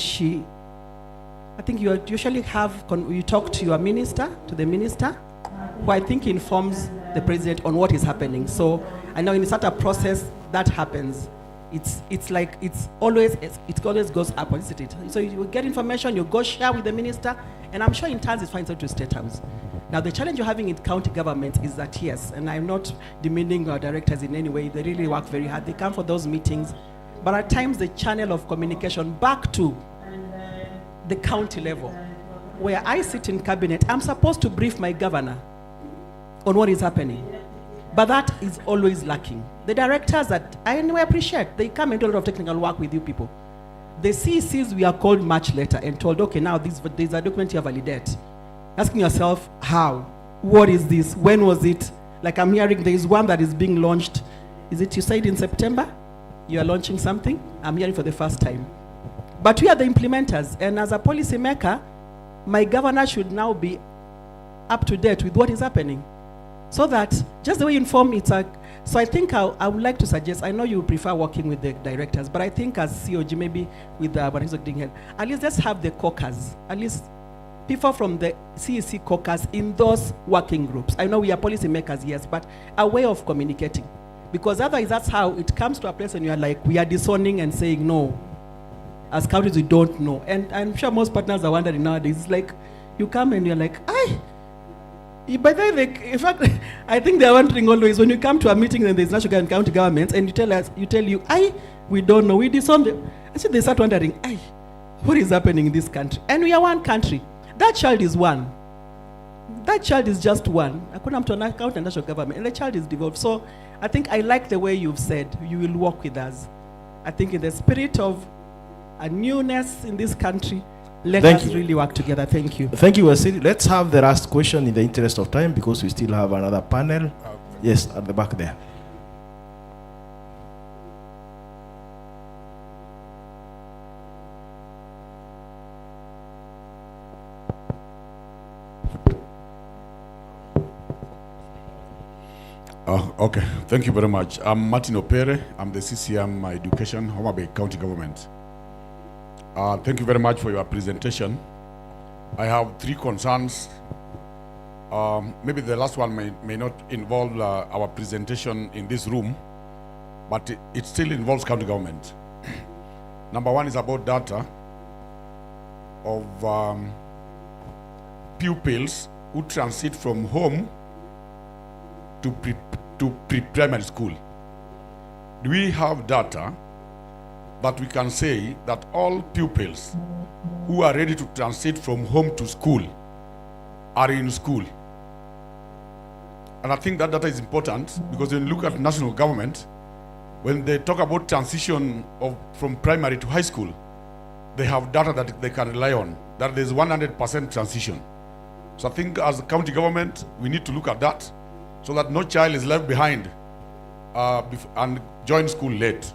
I think you usually you talk to your minister, to the minister, who I think informs the president on what is happening. So I know in such a process that happens. It always goes up, isn't it? So you get information, you go share with the minister, and I'm sure in turns it finds out to State House. Now the challenge you're having in county government is that, yes, and I'm not demeaning our directors in any way, they really work very hard, they come for those meetings, but at times the channel of communication back to the county level, where I sit in cabinet, I'm supposed to brief my governor on what is happening. But that is always lacking. The directors that I anyway appreciate, they come and do a lot of technical work with you people. The CECs, we are called much later and told, okay, now there's a document you validate. Asking yourself, how? What is this? When was it? Like I'm hearing there is one that is being launched. Is it, you said in September? You are launching something? I'm hearing for the first time. But we are the implementers. And as a policymaker, my governor should now be up to date with what is happening. So that, just the way you inform it, so I think I would like to suggest, I know you prefer working with the directors, but I think as COG, maybe with the at least let's have the caucus, at least people from the CEC caucus in those working groups. I know we are policymakers, yes, but a way of communicating. Because otherwise that's how it comes to a place and you are like, we are disowning and saying no. As counties, we don't know. And I'm sure most partners are wondering nowadays, it's like, you come and you're like, by the way, in fact, I think they're wondering always when you come to a meeting and there's national and county governments and you tell you, we don't know, we disown them. I said they start wondering, what is happening in this country? And we are one country. That child is one. That child is just one. I couldn't come to an county and national government, and the child is devolved. So I think I like the way you've said you will work with us. I think in the spirit of a newness in this country, let us really work together. Thank you. Thank you, Wasili. Let's have the last question in the interest of time because we still have another panel. Yes, at the back there. Okay, thank you very much. I'm Martin Opere. I'm the CCM Education, Homa Bay County Government. Thank you very much for your presentation. I have three concerns. Maybe the last one may not involve our presentation in this room, but it still involves county government. Number one is about data of pupils who transit from home to pre-primary school. Do we have data that we can say that all pupils who are ready to transit from home to school are in school? And I think that data is important because when you look at national government, when they talk about transition from primary to high school, they have data that they can rely on, that there's 100% transition. So I think as a county government, we need to look at that so that no child is left behind and join school late.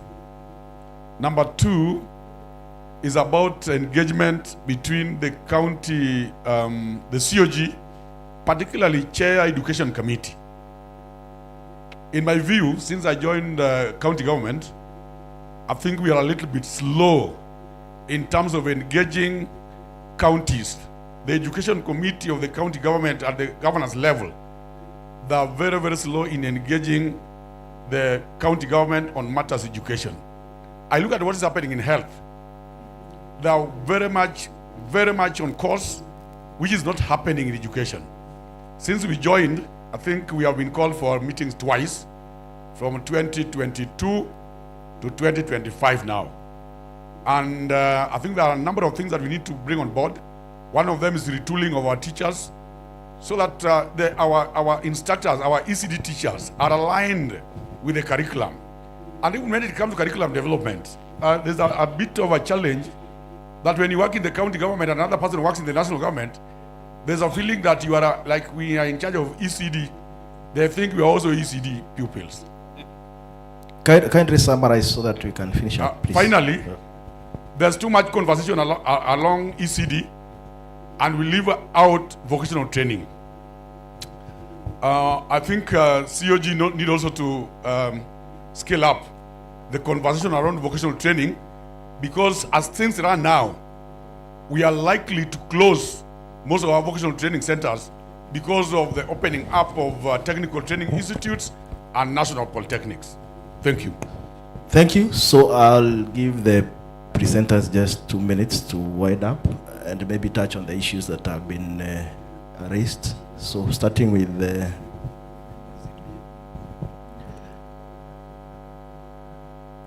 Number two is about engagement between the county, the COG, particularly Chair Education Committee. In my view, since I joined county government, I think we are a little bit slow in terms of engaging counties. The Education Committee of the county government at the governor's level, they are very, very slow in engaging the county government on matters education. I look at what is happening in health. They are very much on course, which is not happening in education. Since we joined, I think we have been called for meetings twice, from 2022 to 2025 now. And I think there are a number of things that we need to bring on board. One of them is retooling of our teachers, so that our instructors, our ECD teachers, are aligned with the curriculum. And even when it comes to curriculum development, there's a bit of a challenge that when you work in the county government and another person works in the national government, there's a feeling that you are like we are in charge of ECD. They think we are also ECD pupils. Kindly summarize so that we can finish up, please. Finally, there's too much conversation along ECD, and we leave out vocational training. I think COG need also to scale up the conversation around vocational training, because as things run now, we are likely to close most of our vocational training centers because of the opening up of technical training institutes and national polytechnics. Thank you. Thank you. So I'll give the presenters just 2 minutes to wind up and maybe touch on the issues that have been raised. So starting with the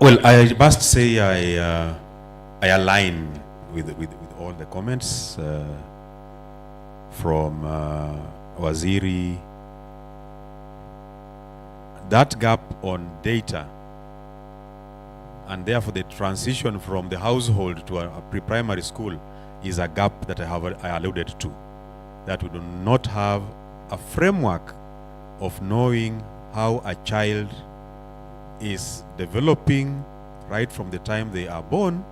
Well, I must say I align with all the comments from Waziri. That gap on data, and therefore the transition from the household to a pre-primary school, is a gap that I alluded to. That we do not have a framework of knowing how a child is developing right from the time they are born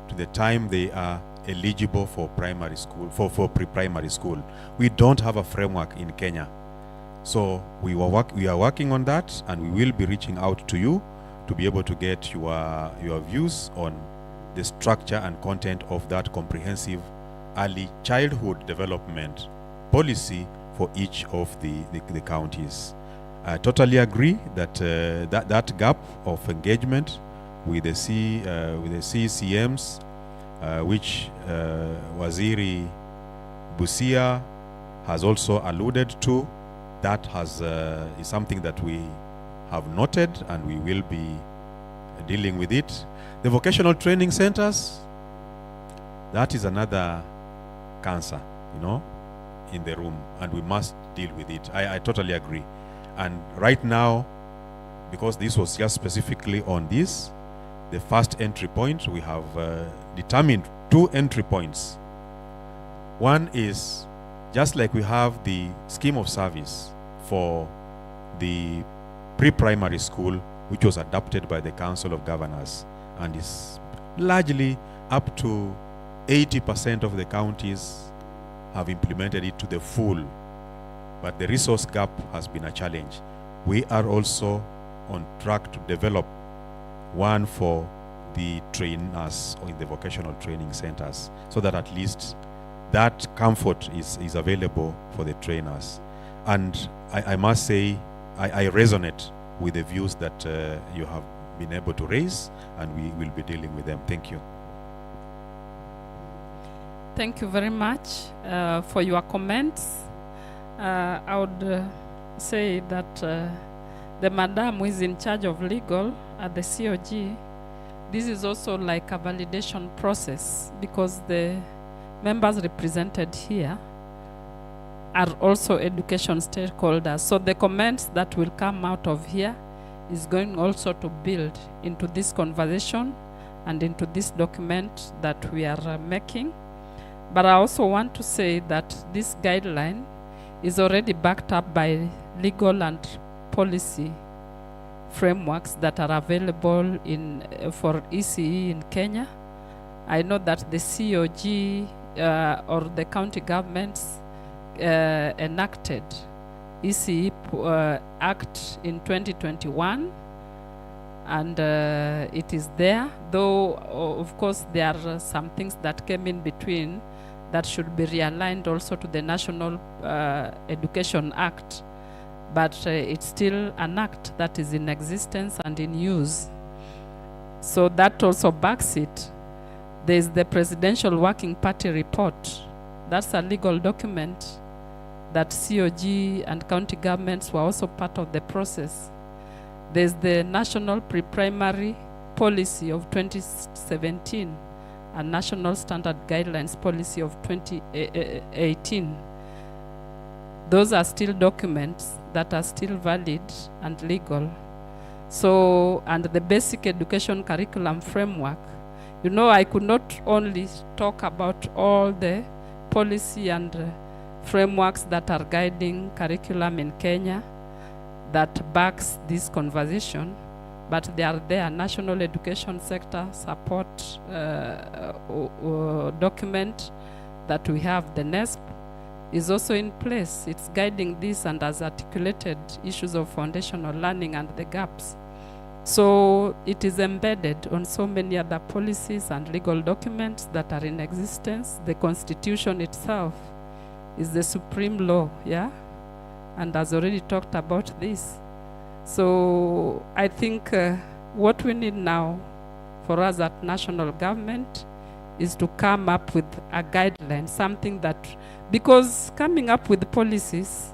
to the time they are eligible for primary school, for pre-primary school. We don't have a framework in Kenya. So we are working on that, and we will be reaching out to you to be able to get your views on the structure and content of that comprehensive early childhood development policy for each of the counties. I totally agree that that gap of engagement with the CCMs, which Waziri Busia has also alluded to, that is something that we have noted, and we will be dealing with it. The vocational training centers, that is another cancer, in the room, and we must deal with it. I totally agree. And right now, because this was just specifically on this, the first entry point, we have determined 2 entry points. One is, just like we have the scheme of service for the pre-primary school, which was adopted by the Council of Governors, and is largely up to 80% of the counties have implemented it to the full. But the resource gap has been a challenge. We are also on track to develop one for the trainers in the vocational training centers, so that at least that comfort is available for the trainers. And I must say, I resonate with the views that you have been able to raise, and we will be dealing with them. Thank you. Thank you very much for your comments. I would say that the madam who is in charge of legal at the COG, this is also like a validation process, because the members represented here are also education stakeholders. So the comments that will come out of here is going also to build into this conversation and into this document that we are making. But I also want to say that this guideline is already backed up by legal and policy frameworks that are available for ECE in Kenya. I know that the COG or the county governments enacted ECE Act in 2021, and it is there, though of course there are some things that came in between that should be realigned also to the National Education Act, but it's still an act that is in existence and in use. So that also backs it. There's the Presidential Working Party report. That's a legal document that COG and county governments were also part of the process. There's the National Pre-Primary Policy of 2017 and National Standard Guidelines Policy of 2018. Those are still documents that are still valid and legal. So, and the basic education curriculum framework You know, I could not only talk about all the policy and frameworks that are guiding curriculum in Kenya that backs this conversation, but they are there. National Education Sector Support document that we have, the NESP, is also in place. It's guiding this and has articulated issues of foundational learning and the gaps. So it is embedded on so many other policies and legal documents that are in existence. The Constitution itself is the supreme law, yeah? And has already talked about this. So I think what we need now for us at national government is to come up with a guideline, something that, because coming up with policies,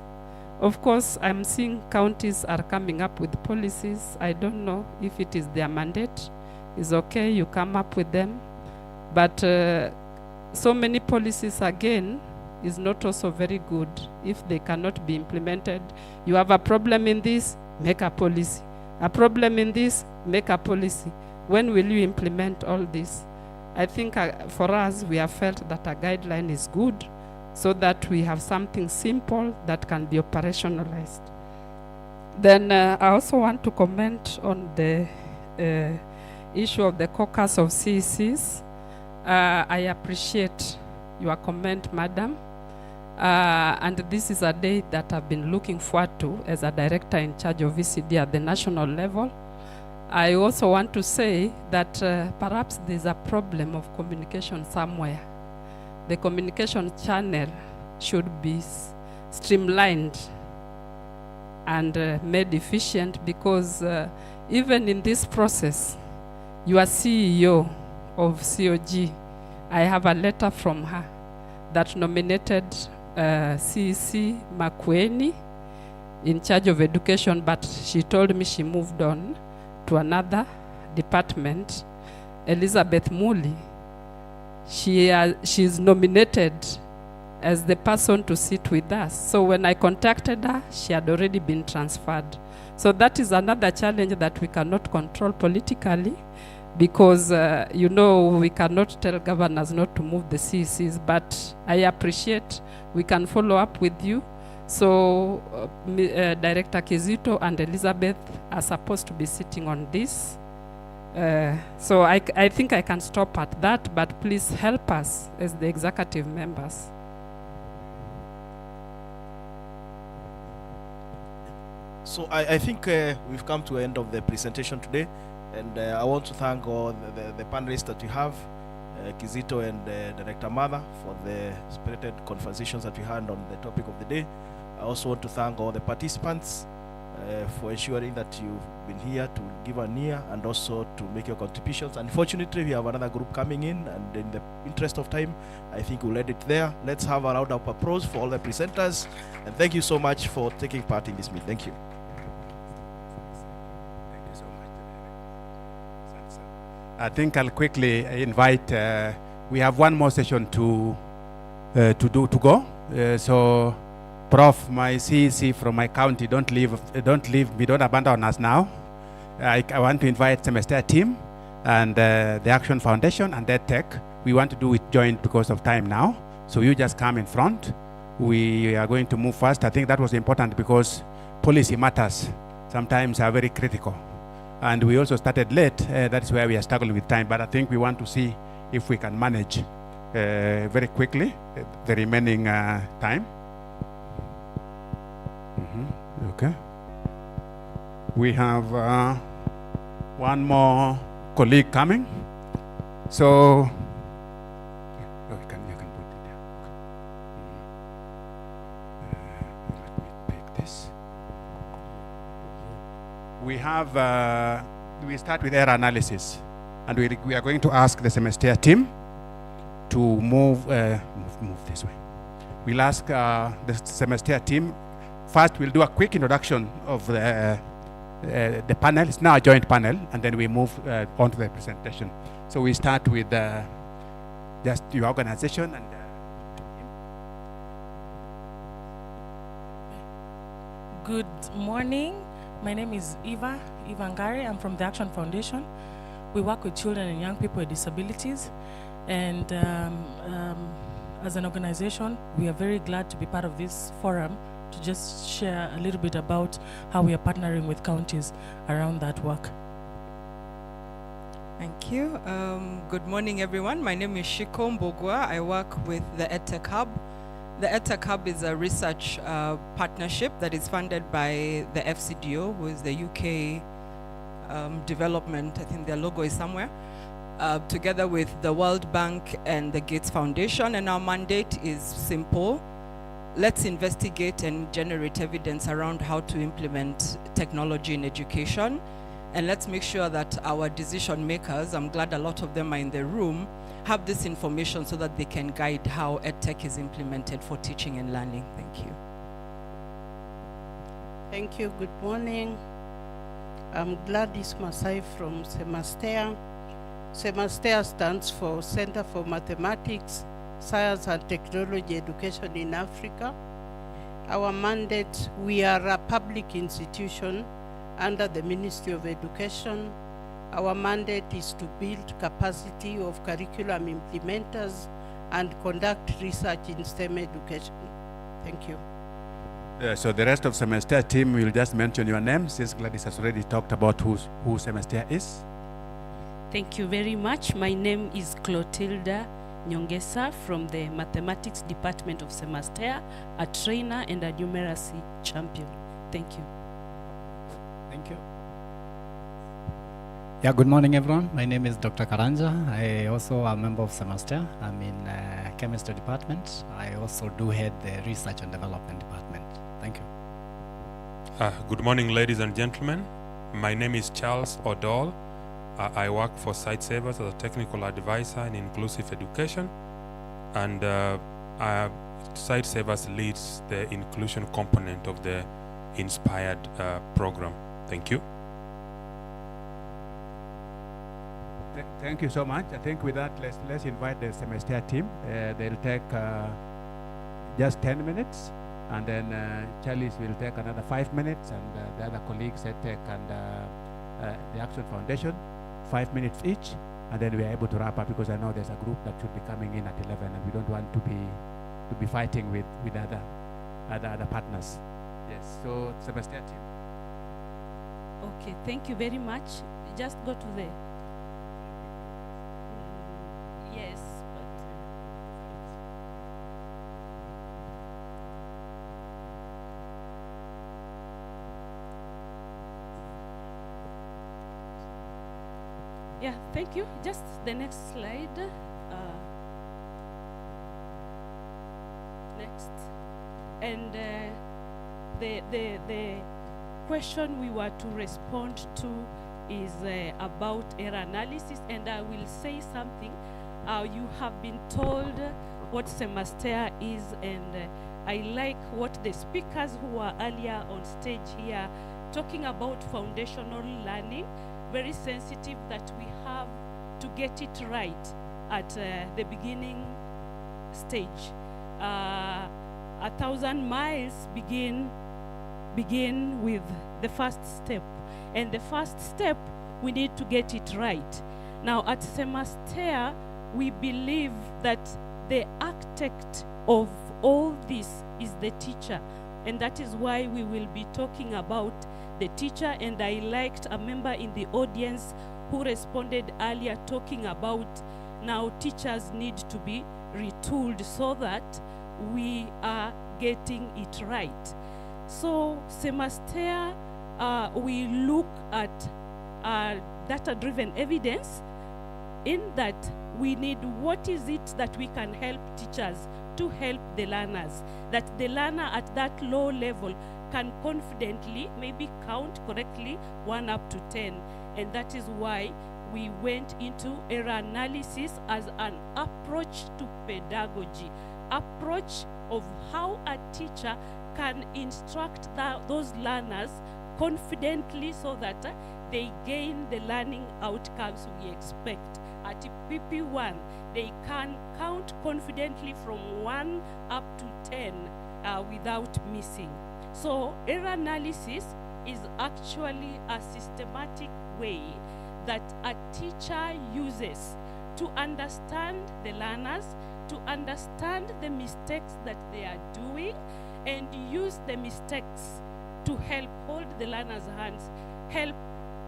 of course, I'm seeing counties are coming up with policies. I don't know if it is their mandate. It's okay, you come up with them. But so many policies, again, is not also very good if they cannot be implemented. You have a problem in this, make a policy. A problem in this, make a policy. When will you implement all this? I think for us, we have felt that a guideline is good, so that we have something simple that can be operationalized. Then I also want to comment on the issue of the caucus of CECs. I appreciate your comment, Madam. And this is a day that I've been looking forward to as a director in charge of VCD at the national level. I also want to say that perhaps there's a problem of communication somewhere. The communication channel should be streamlined and made efficient, because even in this process, your CEO of COG, I have a letter from her that nominated CEC Makueni in charge of education, but she told me she moved on to another department. Elizabeth Muli, she's nominated as the person to sit with us. So when I contacted her, she had already been transferred. So that is another challenge that we cannot control politically, because you know, we cannot tell governors not to move the CECs, but I appreciate we can follow up with you. So Director Kizito and Elizabeth are supposed to be sitting on this. So I think I can stop at that, but please help us as the executive members. So I think we've come to the end of the presentation today, and I want to thank all the panelists that we have, Kizito and Director Mother, for the spirited conversations that we had on the topic of the day. I also want to thank all the participants for ensuring that you've been here to give an ear and also to make your contributions. Unfortunately, we have another group coming in, and in the interest of time, I think we'll end it there. Let's have a round of applause for all the presenters, and thank you so much for taking part in this meeting. Thank you. Thank you so much. I think I'll quickly invite, we have one more session to go. So Prof, my CEC from my county, don't leave me, don't abandon us now. I want to invite semester team and the Action Foundation and EdTech. We want to do it joint because of time now. So you just come in front. We are going to move fast. I think that was important because policy matters sometimes are very critical. And we also started late. That's where we are struggling with time. But I think we want to see if we can manage very quickly the remaining time. Okay. We have one more colleague coming. So you can put it there. Let me pick this. We have we start with error analysis, and we are going to ask the semester team to move this way. We'll ask the semester team. First, we'll do a quick introduction of the panel. It's now a joint panel, and then we move on to the presentation. So we start with just your organization and Good morning. My name is Eva Ngari. I'm from the Action Foundation. We work with children and young people with disabilities, and as an organization, we are very glad to be part of this forum to just share a little bit about how we are partnering with counties around that work. Thank you. Good morning, everyone. My name is Shiko Mbogwa. I work with the EdTech Hub. The EdTech Hub is a research partnership that is funded by the FCDO, who is the UK development, I think their logo is somewhere, together with the World Bank and the Gates Foundation. And our mandate is simple. Let's investigate and generate evidence around how to implement technology in education. And let's make sure that our decision makers, I'm glad a lot of them are in the room, have this information so that they can guide how EdTech is implemented for teaching and learning. Thank you. Thank you. Good morning. I'm Gladys Masai from Semastea. Semastea stands for Center for Mathematics, Science and Technology Education in Africa. Our mandate, we are a public institution under the Ministry of Education. Our mandate is to build capacity of curriculum implementers and conduct research in STEM education. Thank you. So the rest of Semastea team will just mention your name, since Gladys has already talked about who Semastea is. Thank you very much. My name is Clotilda Nyongesa from the Mathematics Department of Semastea, a trainer and a numeracy champion. Thank you. Thank you. Yeah, good morning, everyone. My name is Dr. Karanja. I also am a member of Semastea. I'm in chemistry department. I also do head the research and development department. Thank you. Good morning, ladies and gentlemen. My name is Charles O'Donnell. I work for Sightsavers as a technical advisor in inclusive education, and Sightsavers leads the inclusion component of the INSPIRED program. Thank you. Thank you so much. I think with that, let's invite the Semastea team. They'll take just 10 minutes, and then Charles will take another 5 minutes, and the other colleagues, EdTech and the Action Foundation, 5 minutes each, and then we are able to wrap up, because I know there's a group that should be coming in at 11, and we don't want to be fighting with other partners. Yes, so Semastea team. Okay, thank you very much. Just go to the... yes, but... yeah, thank you. Just the next slide. Next. And the question we were to respond to is about error analysis, and I will say something. You have been told what Semastea is, and I like what the speakers who were earlier on stage here talking about foundational learning, very sensitive that we have to get it right at the beginning stage. 1,000 miles begin with the first step, and the first step we need to get it right. Now at Semastea, we believe that the architect of all this is the teacher, and that is why we will be talking about the teacher. And I liked a member in the audience who responded earlier talking about now teachers need to be retooled so that we are getting it right. So Semastea, we look at data-driven evidence in that we need what is it that we can help teachers to help the learners, that the learner at that low level can confidently maybe count correctly 1 up to 10. And that is why we went into error analysis as an approach to pedagogy, approach of how a teacher can instruct those learners confidently so that they gain the learning outcomes we expect. At PP1, they can count confidently from 1 up to 10 without missing. So error analysis is actually a systematic way that a teacher uses to understand the learners, to understand the mistakes that they are doing, and use the mistakes to help hold the learners' hands, help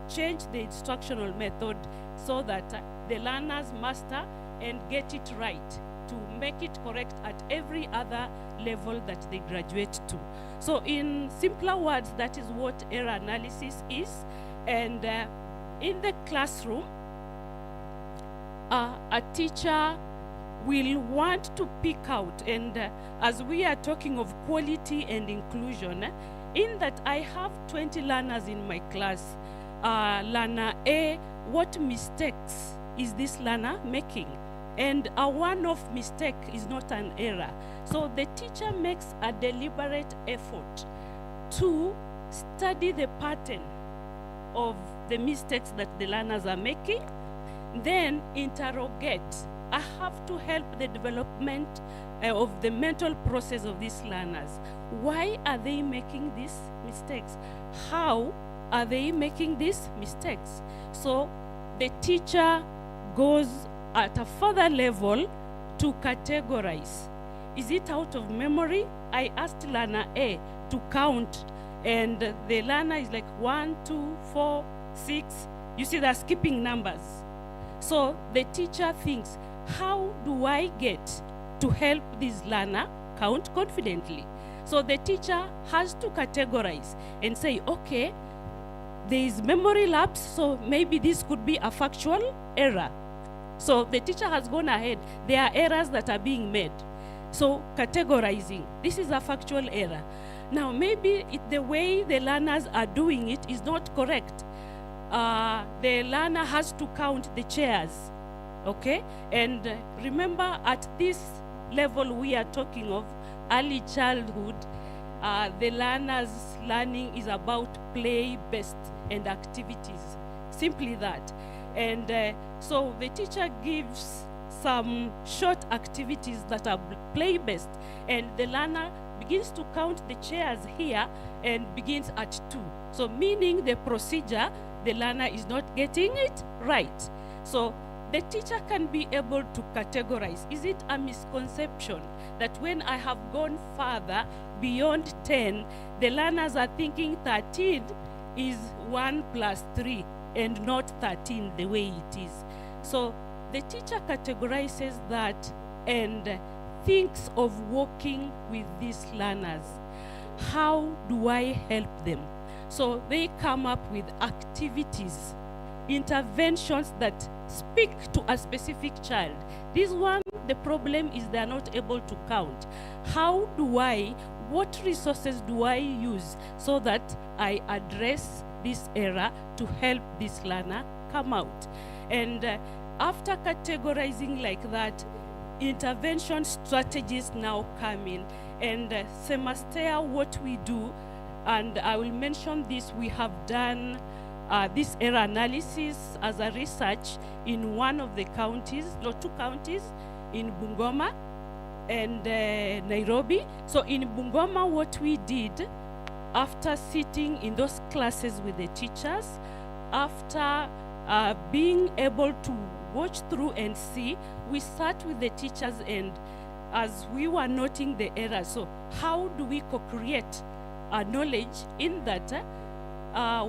change the instructional method so that the learners master and get it right, to make it correct at every other level that they graduate to. So in simpler words, that is what error analysis is. And in the classroom, a teacher will want to pick out, and as we are talking of quality and inclusion, in that I have 20 learners in my class, learner A, what mistakes is this learner making? And a one-off mistake is not an error. So the teacher makes a deliberate effort to study the pattern of the mistakes that the learners are making, then interrogate. I have to help the development of the mental process of these learners. Why are they making these mistakes? How are they making these mistakes? So the teacher goes at a further level to categorize. Is it out of memory? I asked learner A to count, and the learner is like 1, 2, 4, 6. You see, they're skipping numbers. So the teacher thinks, how do I get to help this learner count confidently? So the teacher has to categorize and say, okay, there is memory lapse, so maybe this could be a factual error. So the teacher has gone ahead. There are errors that are being made. So categorizing, this is a factual error. Now maybe the way the learners are doing it is not correct. The learner has to count the chairs, okay? And remember, at this level we are talking of early childhood, the learner's learning is about play-based and activities, simply that. And so the teacher gives some short activities that are play-based, and the learner begins to count the chairs here and begins at 2. So meaning the procedure, the learner is not getting it right. So the teacher can be able to categorize. Is it a misconception that when I have gone further beyond 10, the learners are thinking 13 is 1 plus 3 and not 13 the way it is? So the teacher categorizes that and thinks of working with these learners. How do I help them? So they come up with activities, interventions that speak to a specific child. This one, the problem is they are not able to count. How do I, what resources do I use so that I address this error to help this learner come out? And after categorizing like that, intervention strategies now come in. And Semastea, what we do, and I will mention this, we have done this error analysis as a research in one of the counties, no, 2 counties, in Bungoma and Nairobi. So in Bungoma, what we did, after sitting in those classes with the teachers, after being able to watch through and see, we sat with the teachers, and as we were noting the errors, so how do we co-create knowledge in that?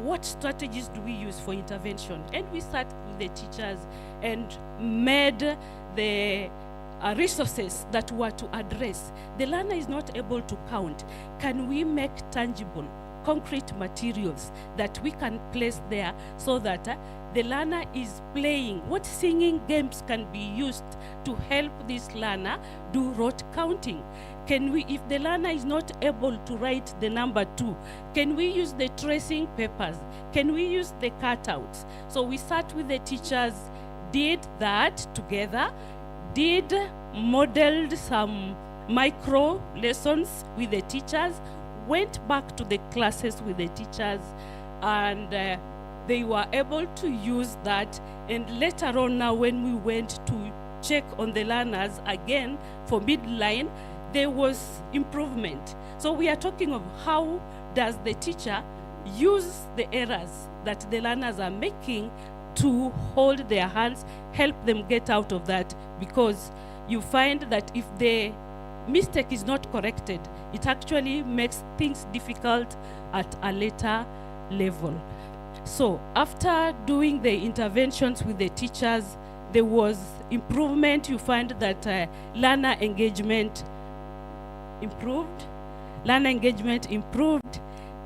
What strategies do we use for intervention? And we sat with the teachers and made the resources that were to address. The learner is not able to count. Can we make tangible, concrete materials that we can place there so that the learner is playing? What singing games can be used to help this learner do rote counting? Can we, if the learner is not able to write the number 2, can we use the tracing papers? Can we use the cutouts? So we sat with the teachers, did that together, modeled some micro lessons with the teachers, went back to the classes with the teachers, and they were able to use that. And later on now, when we went to check on the learners again for midline, there was improvement. So we are talking of how does the teacher use the errors that the learners are making to hold their hands, help them get out of that, because you find that if the mistake is not corrected, it actually makes things difficult at a later level. So after doing the interventions with the teachers, there was improvement. You find that learner engagement improved,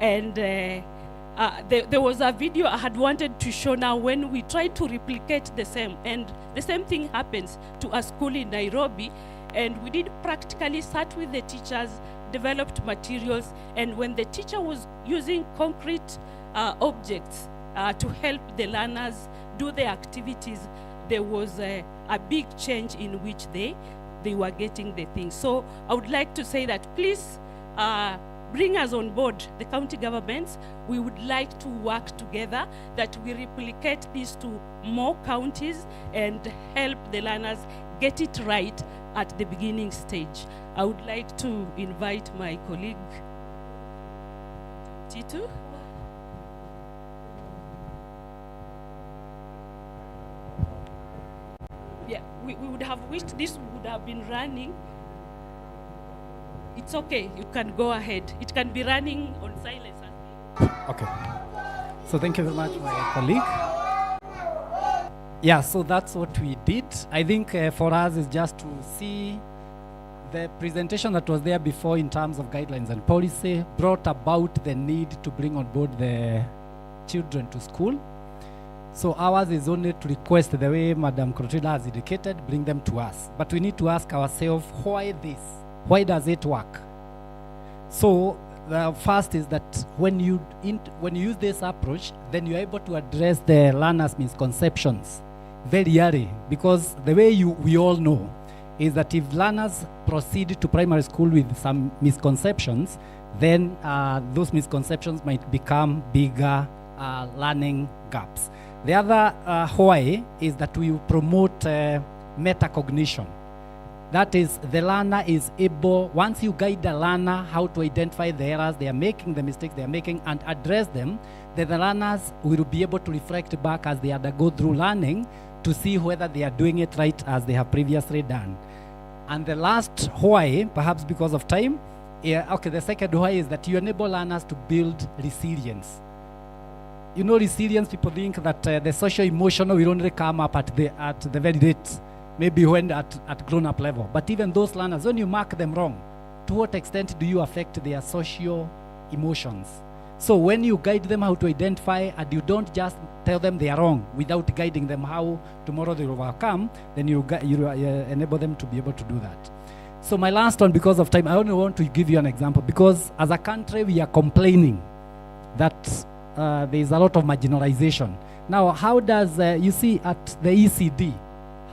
and there was a video I had wanted to show now when we try to replicate the same, and the same thing happens to a school in Nairobi, and we did practically sat with the teachers, developed materials, and when the teacher was using concrete objects to help the learners do the activities, there was a big change in which they were getting the things. So I would like to say that please bring us on board, the county governments. We would like to work together, that we replicate this to more counties and help the learners get it right at the beginning stage. I would like to invite my colleague, Titu. Yeah, we would have wished this would have been running. It's okay, you can go ahead. It can be running on silence. Okay. So thank you very much, my colleague. Yeah, so that's what we did. I think for us is just to see the presentation that was there before in terms of guidelines and policy brought about the need to bring on board the children to school. So ours is only to request, the way Madam Crotila has indicated, bring them to us. But we need to ask ourselves, why this? Why does it work? So the first is that when you use this approach, then you're able to address the learners' misconceptions very early, because the way we all know is that if learners proceed to primary school with some misconceptions, then those misconceptions might become bigger learning gaps. The other why is that we promote metacognition. That is, the learner is able, once you guide the learner how to identify the errors they are making, the mistakes they are making, and address them, then the learners will be able to reflect back as they undergo through learning to see whether they are doing it right as they have previously done. And the last why, perhaps because of time, the second why is that you enable learners to build resilience. You know, resilience, people think that the social-emotional will only come up at the very late, maybe when at grown-up level. But even those learners, when you mark them wrong, to what extent do you affect their social emotions? So when you guide them how to identify, and you don't just tell them they are wrong without guiding them how tomorrow they will overcome, then you enable them to be able to do that. So my last one, because of time, I only want to give you an example, because as a country, we are complaining that there is a lot of marginalization. Now, how does, you see at the ECD,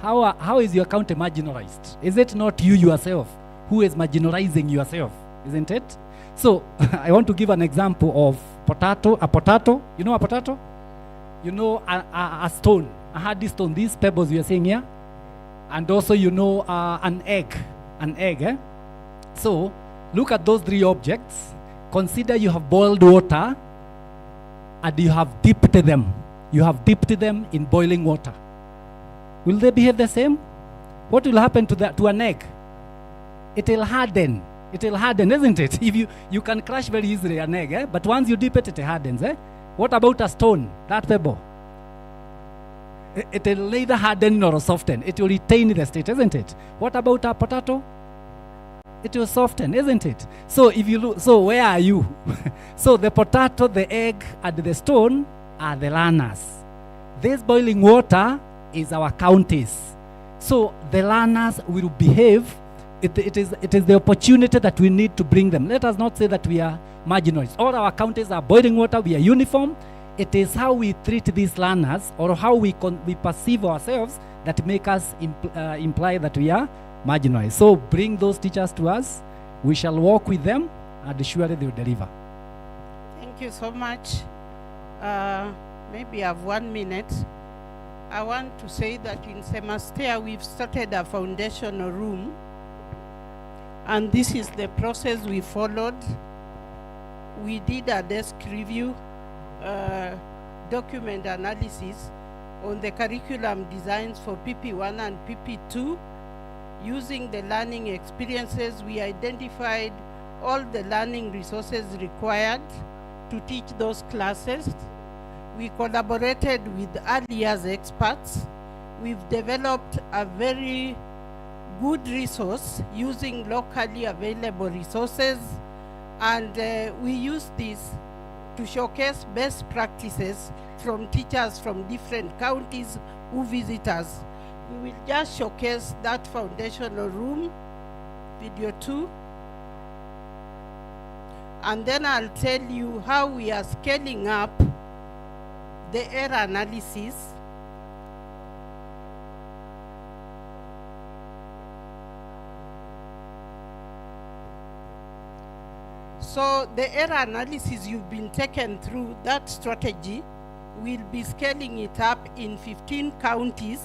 how is your county marginalized? Is it not you yourself who is marginalizing yourself, isn't it? So I want to give an example of a potato. You know a potato? You know a stone, a hardy stone, these pebbles you are seeing here. And also you know an egg, eh? So look at those three objects. Consider you have boiled water and you have dipped them. You have dipped them in boiling water. Will they behave the same? What will happen to an egg? It will harden. It will harden, isn't it? If you can crush very easily an egg, eh? But once you dip it, it hardens. Eh? What about a stone, that pebble? It will neither harden nor soften. It will retain the state, isn't it? What about a potato? It will soften, isn't it? So if you look, so where are you? So the potato, the egg, and the stone are the learners. This boiling water is our counties. So the learners will behave. It is the opportunity that we need to bring them. Let us not say that we are marginalized. All our counties are boiling water, we are uniform. It is how we treat these learners or how we perceive ourselves that make us imply that we are marginalized. So bring those teachers to us. We shall work with them and surely they will deliver. Thank you so much. Maybe I have 1 minute. I want to say that in Semastea we've started a foundational room, and this is the process we followed. We did a desk review, document analysis, on the curriculum designs for PP1 and PP2. Using the learning experiences, we identified all the learning resources required to teach those classes. We collaborated with early years experts. We've developed a very good resource using locally available resources, and we use this to showcase best practices from teachers from different counties who visit us. We will just showcase that foundational room, video 2, and then I'll tell you how we are scaling up the error analysis. So the error analysis you've been taken through, that strategy, we'll be scaling it up in 15 counties.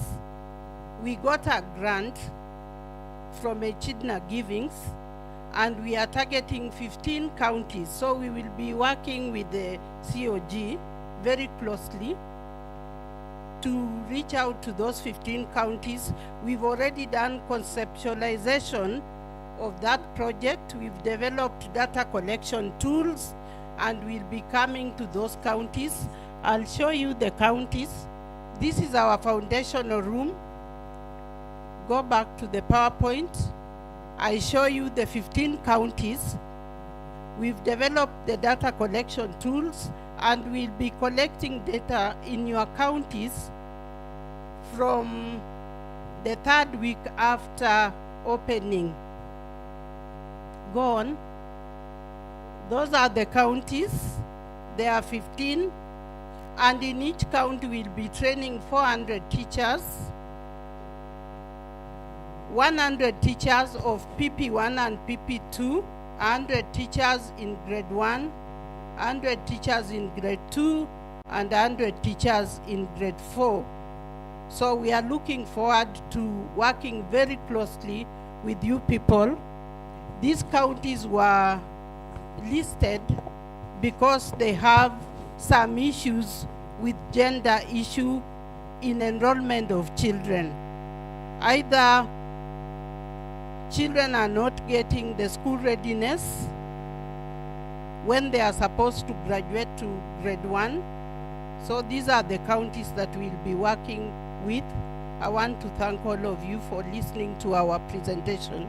We got a grant from Echidna Givings, and we are targeting 15 counties. So we will be working with the COG very closely to reach out to those 15 counties. We've already done conceptualization of that project. We've developed data collection tools, and we'll be coming to those counties. I'll show you the counties. This is our foundational room. Go back to the PowerPoint. I show you the 15 counties. We've developed the data collection tools, and we'll be collecting data in your counties from the 3rd week after opening. Go on. Those are the counties. There are 15, and in each county we'll be training 400 teachers, 100 teachers of PP1 and PP2, 100 teachers in grade 1, 100 teachers in grade 2, and 100 teachers in grade 4. So we are looking forward to working very closely with you people. These counties were listed because they have some issues with gender issue in enrollment of children. Either children are not getting the school readiness when they are supposed to graduate to grade 1. So these are the counties that we'll be working with. I want to thank all of you for listening to our presentation.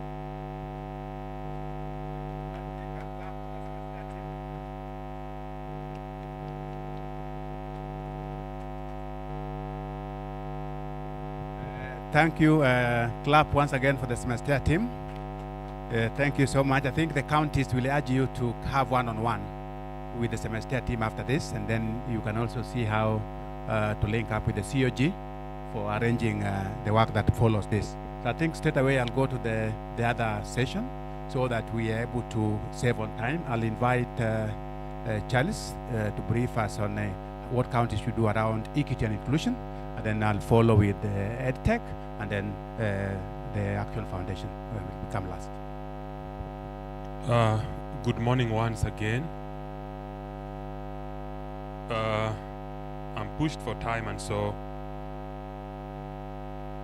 Thank you. Clap once again for the semester team. Thank you so much. I think the counties will urge you to have one-on-one with the semester team after this, and then you can also see how to link up with the COG for arranging the work that follows this. So I think straight away I'll go to the other session so that we are able to save on time. I'll invite Charles to brief us on what counties should do around equity and inclusion, and then I'll follow with EdTech, and then the Action Foundation will come last. Good morning once again. I'm pushed for time, and so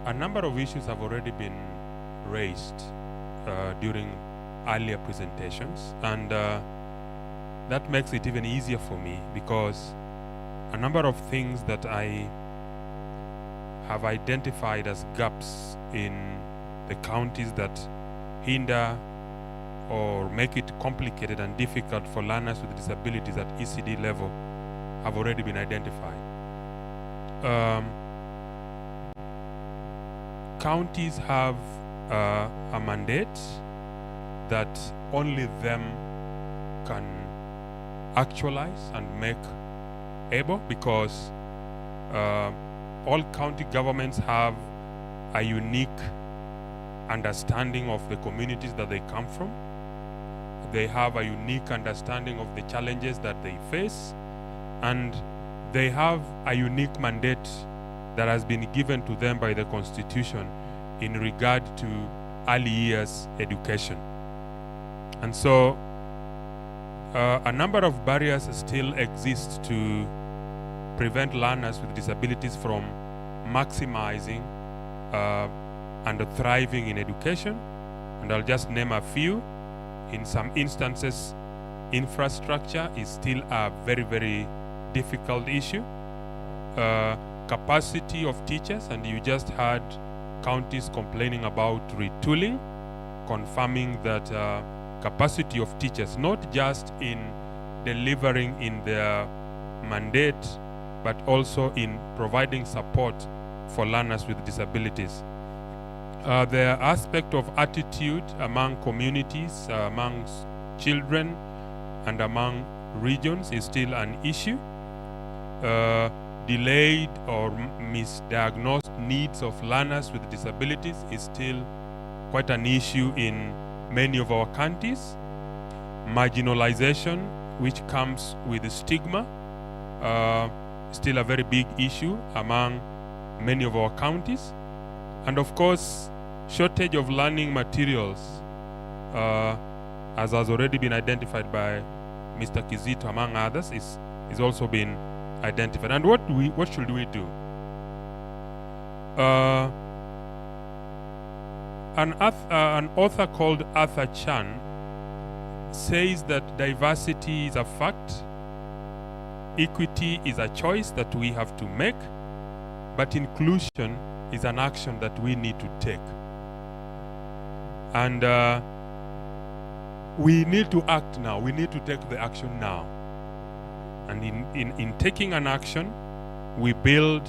a number of issues have already been raised during earlier presentations, and that makes it even easier for me, because a number of things that I have identified as gaps in the counties that hinder or make it complicated and difficult for learners with disabilities at ECD level have already been identified. Counties have a mandate that only them can actualize and make able, because all county governments have a unique understanding of the communities that they come from. They have a unique understanding of the challenges that they face, and they have a unique mandate that has been given to them by the Constitution in regard to early years education. And so a number of barriers still exist to prevent learners with disabilities from maximizing and thriving in education. And I'll just name a few. In some instances, infrastructure is still a very, very difficult issue. Capacity of teachers, and you just heard counties complaining about retooling, confirming that capacity of teachers, not just in delivering in their mandate, but also in providing support for learners with disabilities. The aspect of attitude among communities, among children, and among regions is still an issue. Delayed or misdiagnosed needs of learners with disabilities is still quite an issue in many of our counties. Marginalization, which comes with stigma, still a very big issue among many of our counties. And of course, shortage of learning materials, as has already been identified by Mr. Kizito, among others, is also been identified. And what should we do? An author called Arthur Chan says that diversity is a fact, equity is a choice that we have to make, but inclusion is an action that we need to take. And we need to act now. We need to take the action now. And in taking an action, we build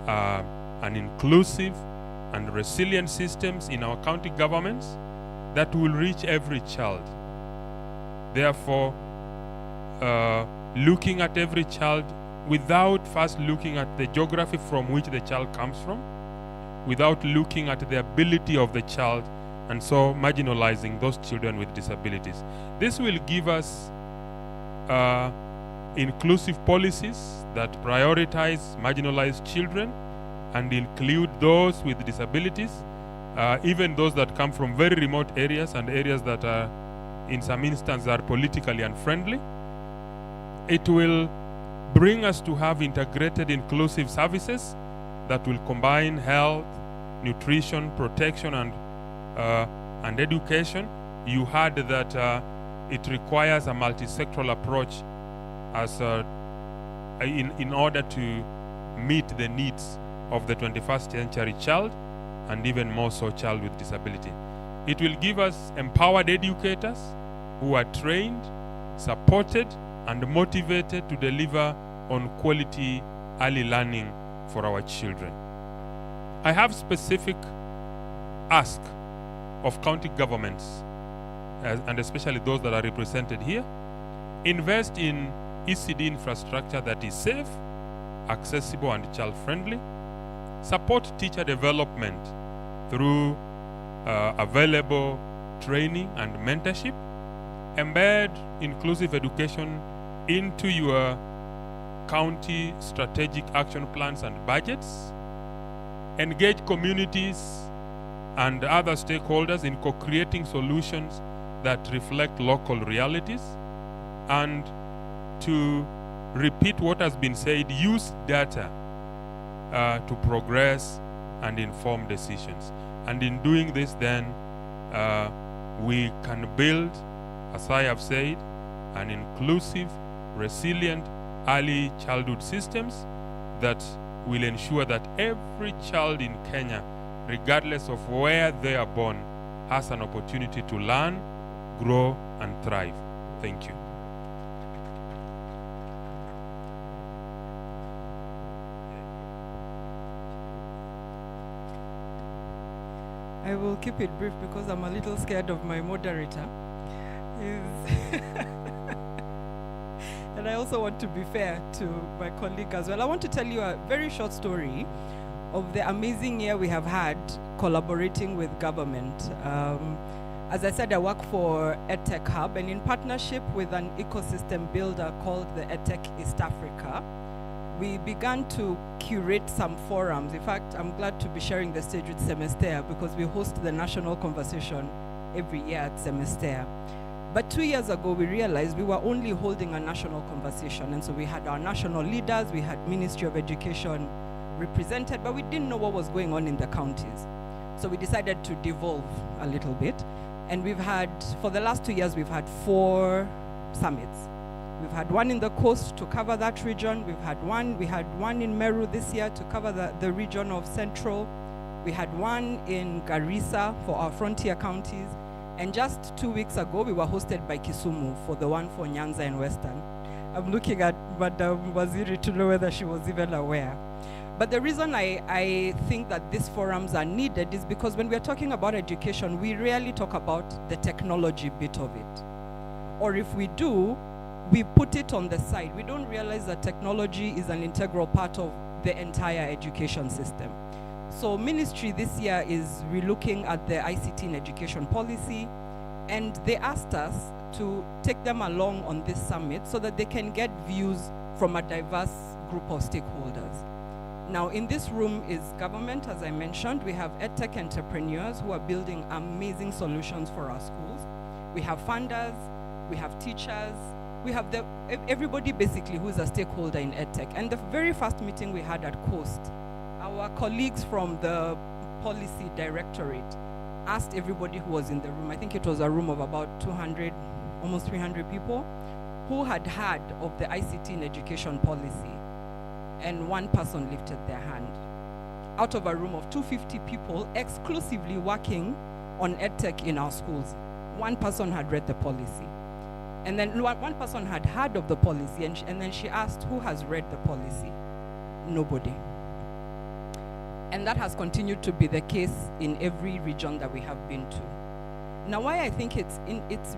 an inclusive and resilient systems in our county governments that will reach every child. Therefore, looking at every child without first looking at the geography from which the child comes from, without looking at the ability of the child, and so marginalizing those children with disabilities. This will give us inclusive policies that prioritize marginalized children and include those with disabilities, even those that come from very remote areas and areas that are, in some instances, are politically unfriendly. It will bring us to have integrated inclusive services that will combine health, nutrition, protection, and education. You heard that it requires a multi-sectoral approach as in order to meet the needs of the 21st century child, and even more so child with disability. It will give us empowered educators who are trained, supported, and motivated to deliver on quality early learning for our children. I have specific ask of county governments, and especially those that are represented here. Invest in ECD infrastructure that is safe, accessible, and child-friendly. Support teacher development through available training and mentorship. Embed inclusive education into your county strategic action plans and budgets. Engage communities and other stakeholders in co-creating solutions that reflect local realities. And to repeat what has been said, use data to progress and inform decisions. And in doing this, then we can build, as I have said, an inclusive, resilient early childhood systems that will ensure that every child in Kenya, regardless of where they are born, has an opportunity to learn, grow, and thrive. Thank you. I will keep it brief because I'm a little scared of my moderator. And I also want to be fair to my colleague as well. I want to tell you a very short story of the amazing year we have had collaborating with government. As I said, I work for EdTech Hub, and in partnership with an ecosystem builder called the EdTech East Africa, we began to curate some forums. In fact, I'm glad to be sharing the stage with Semester because we host the national conversation every year at Semester. But 2 years ago, we realized we were only holding a national conversation. And so we had our national leaders, we had Ministry of Education represented, but we didn't know what was going on in the counties. So we decided to devolve a little bit. And we've had, for the last 2 years, we've had 4 summits. We've had one in the coast to cover that region. We had one in Meru this year to cover the region of Central. We had one in Garissa for our frontier counties. And just 2 weeks ago, we were hosted by Kisumu for the one for Nyanza and Western. I'm looking at Madam Waziri to know whether she was even aware. But the reason I think that these forums are needed is because when we're talking about education, we rarely talk about the technology bit of it. Or if we do, we put it on the side. We don't realize that technology is an integral part of the entire education system. So ministry this year is relooking at the ICT in education policy, and they asked us to take them along on this summit so that they can get views from a diverse group of stakeholders. Now, in this room is government, as I mentioned. We have EdTech entrepreneurs who are building amazing solutions for our schools. We have funders, we have teachers, we have everybody basically who is a stakeholder in EdTech. And the very first meeting we had at Coast, our colleagues from the policy directorate asked everybody who was in the room, I think it was a room of about 200, almost 300 people, who had heard of the ICT in education policy. And one person lifted their hand. Out of a room of 250 people exclusively working on EdTech in our schools, one person had read the policy. And then one person had heard of the policy, and then she asked, who has read the policy? Nobody. And that has continued to be the case in every region that we have been to. Now, why I think it's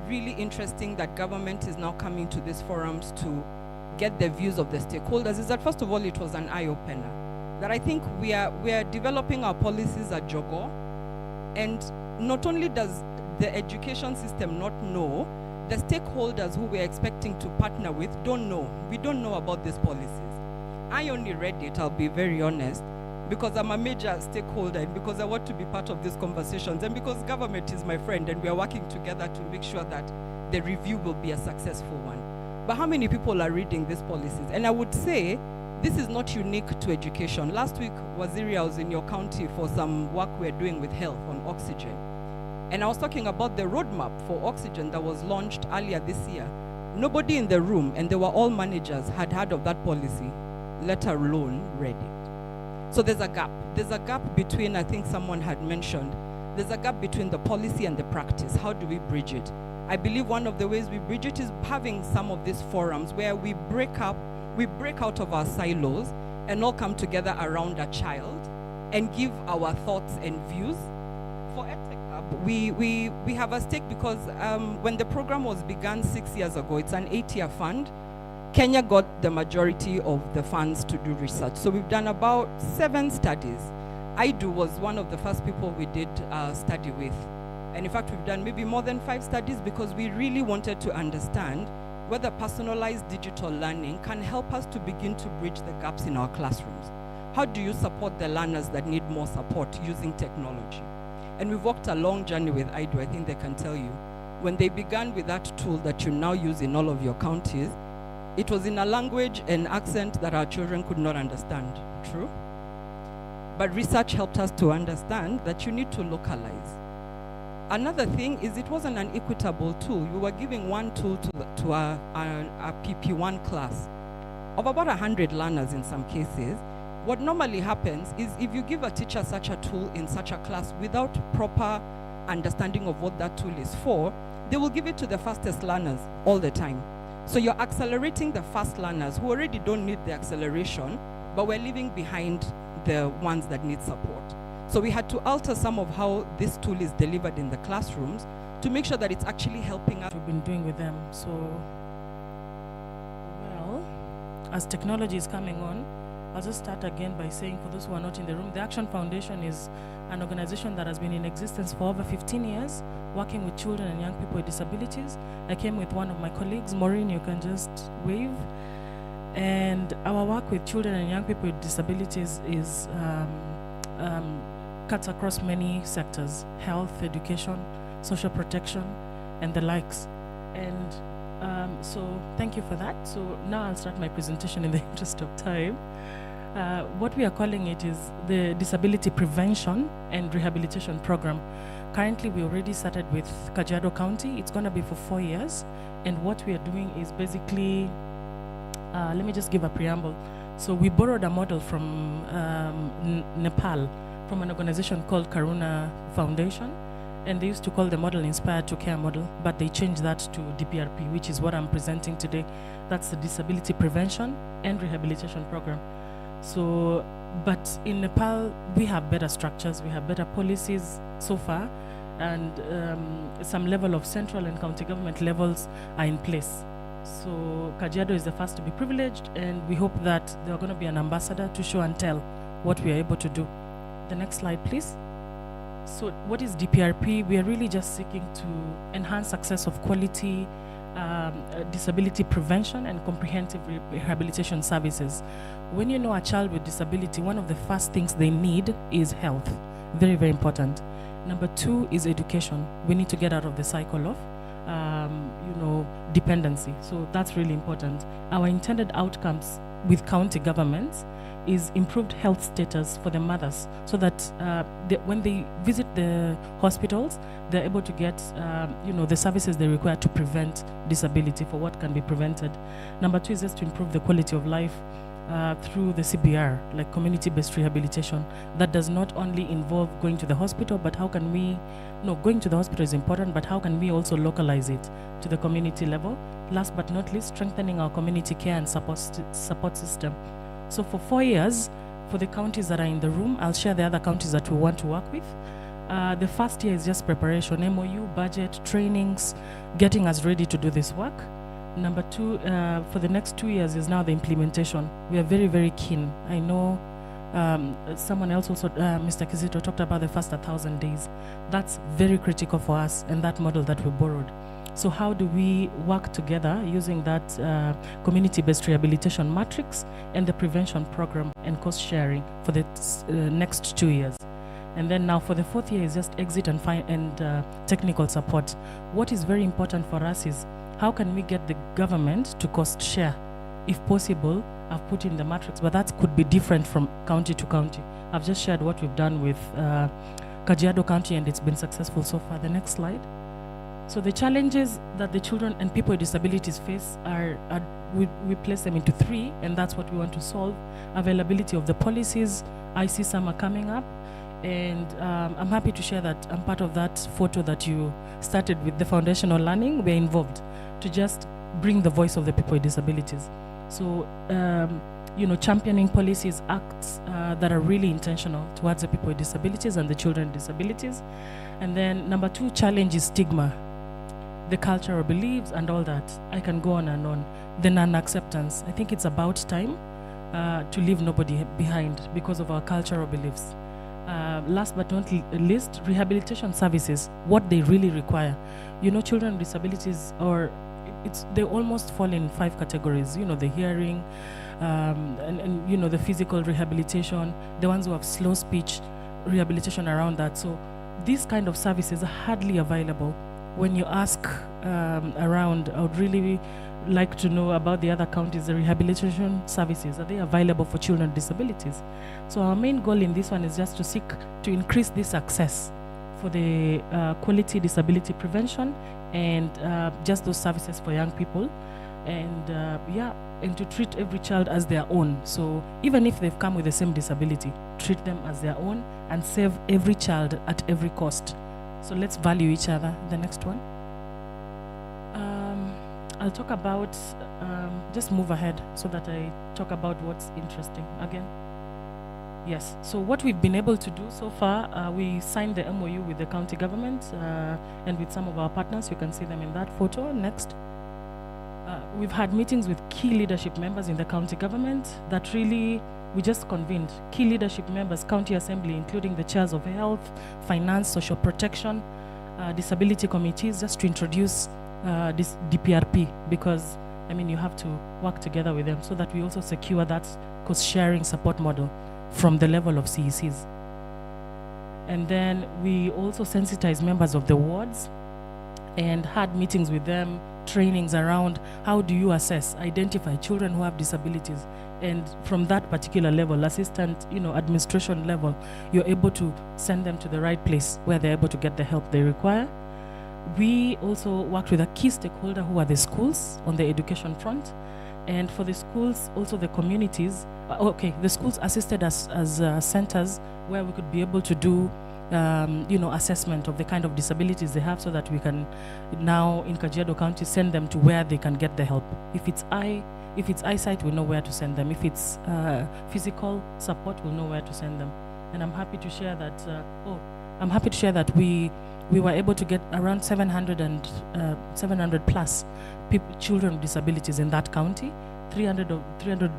really interesting that government is now coming to these forums to get the views of the stakeholders is that, first of all, it was an eye-opener. That I think we are developing our policies at Jogo, and not only does the education system not know, the stakeholders who we're expecting to partner with don't know. We don't know about these policies. I only read it, I'll be very honest, because I'm a major stakeholder and because I want to be part of these conversations and because government is my friend and we are working together to make sure that the review will be a successful one. But how many people are reading these policies? And I would say this is not unique to education. Last week, Waziri, I was in your county for some work we're doing with health on oxygen. And I was talking about the roadmap for oxygen that was launched earlier this year. Nobody in the room, and they were all managers, had heard of that policy, let alone read it. So there's a gap. There's a gap between, I think someone had mentioned, there's a gap between the policy and the practice. How do we bridge it? I believe one of the ways we bridge it is having some of these forums where we break out of our silos and all come together around a child and give our thoughts and views. For EdTech Hub, we have a stake because when the program was begun 6 years ago, it's an 8-year fund. Kenya got the majority of the funds to do research. So we've done about 7 studies. IDU was one of the first people we did a study with. And in fact, we've done maybe more than 5 studies because we really wanted to understand whether personalized digital learning can help us to begin to bridge the gaps in our classrooms. How do you support the learners that need more support using technology? And we've walked a long journey with IDU, I think they can tell you. When they began with that tool that you now use in all of your counties, it was in a language and accent that our children could not understand, true? But research helped us to understand that you need to localize. Another thing is it wasn't an equitable tool. We were giving one tool to a PP1 class of about 100 learners in some cases. What normally happens is if you give a teacher such a tool in such a class without proper understanding of what that tool is for, they will give it to the fastest learners all the time. So you're accelerating the fast learners who already don't need the acceleration, but we're leaving behind the ones that need support. So we had to alter some of how this tool is delivered in the classrooms to make sure that it's actually helping us. We've been doing with them. So, well, as technology is coming on, I'll just start again by saying, for those who are not in the room, the Action Foundation is an organization that has been in existence for over 15 years, working with children and young people with disabilities. I came with one of my colleagues, Maureen, you can just wave. And our work with children and young people with disabilities is cuts across many sectors: health, education, social protection, and the likes. And so thank you for that. So now I'll start my presentation in the interest of time. What we are calling it is the Disability Prevention and Rehabilitation Program. Currently, we already started with Kajiado County. It's going to be for 4 years. And what we are doing is basically, let me just give a preamble. So we borrowed a model from Nepal, from an organization called Karuna Foundation. And they used to call the model Inspired-to-Care model, but they changed that to DPRP, which is what I'm presenting today. That's the Disability Prevention and Rehabilitation Program. So, but in Nepal, we have better structures, we have better policies so far, and some level of central and county government levels are in place. So Kajiado is the first to be privileged, and we hope that there are going to be an ambassador to show and tell what we are able to do. The next slide, please. So what is DPRP? We are really just seeking to enhance access of quality disability prevention and comprehensive rehabilitation services. When you know a child with disability, one of the first things they need is health. Very, very important. Number 2 is education. We need to get out of the cycle of dependency. So that's really important. Our intended outcomes with county governments is improved health status for the mothers, so that when they visit the hospitals, they're able to get the services they require to prevent disability for what can be prevented. Number 2 is just to improve the quality of life through the CBR, like community-based rehabilitation. That does not only involve going to the hospital, but how can we, going to the hospital is important, but how can we also localize it to the community level? Last but not least, strengthening our community care and support system. So for 4 years, for the counties that are in the room, I'll share the other counties that we want to work with. The first year is just preparation, MOU, budget, trainings, getting us ready to do this work. Number 2, for the next 2 years is now the implementation. We are very, very keen. I know someone else also, Mr. Kizito, talked about the first 1,000 days. That's very critical for us and that model that we borrowed. So how do we work together using that community-based rehabilitation matrix and the prevention program and cost sharing for the next 2 years? And then now for the 4th year is just exit and technical support. What is very important for us is how can we get the government to cost share? If possible, I've put in the matrix, but that could be different from county to county. I've just shared what we've done with Kajiado County, and it's been successful so far. The next slide. So the challenges that the children and people with disabilities face we place them into 3, and that's what we want to solve. Availability of the policies. I see some are coming up, and I'm happy to share that I'm part of that photo that you started with the foundational learning. We're involved to just bring the voice of the people with disabilities. So, championing policies, acts that are really intentional towards the people with disabilities and the children with disabilities. And then number 2 challenge is stigma, the cultural beliefs and all that. I can go on and on. The non-acceptance. I think it's about time to leave nobody behind because of our cultural beliefs. Last but not least, rehabilitation services, what they really require. Children with disabilities, they almost fall in 5 categories. The hearing, and the physical rehabilitation, the ones who have slow speech, rehabilitation around that. So these kind of services are hardly available. When you ask around, I would really like to know about the other counties, the rehabilitation services. Are they available for children with disabilities? So our main goal in this one is just to seek to increase this access for the quality disability prevention and just those services for young people. And and to treat every child as their own. So even if they've come with the same disability, treat them as their own and save every child at every cost. So let's value each other. The next one. I'll talk about, just move ahead so that I talk about what's interesting again. Yes, so what we've been able to do so far, we signed the MOU with the county government and with some of our partners. You can see them in that photo. Next. We've had meetings with key leadership members in the county government that really, we just convened key leadership members, county assembly, including the chairs of health, finance, social protection, disability committees, just to introduce this DPRP, because you have to work together with them so that we also secure that cost sharing support model from the level of CECs. And then we also sensitize members of the wards and had meetings with them, trainings around how do you assess, identify children who have disabilities And from that particular level, assistant, administration level, you're able to send them to the right place where they're able to get the help they require. We also worked with a key stakeholder who are the schools on the education front. And for the schools, also the communities, the schools assisted us as centers where we could be able to do assessment of the kind of disabilities they have, so that we can now in Kajiado County send them to where they can get the help. If it's eyesight, we know where to send them. If it's physical support, we'll know where to send them. And I'm happy to share that we were able to get around 700 plus children with disabilities in that county. 300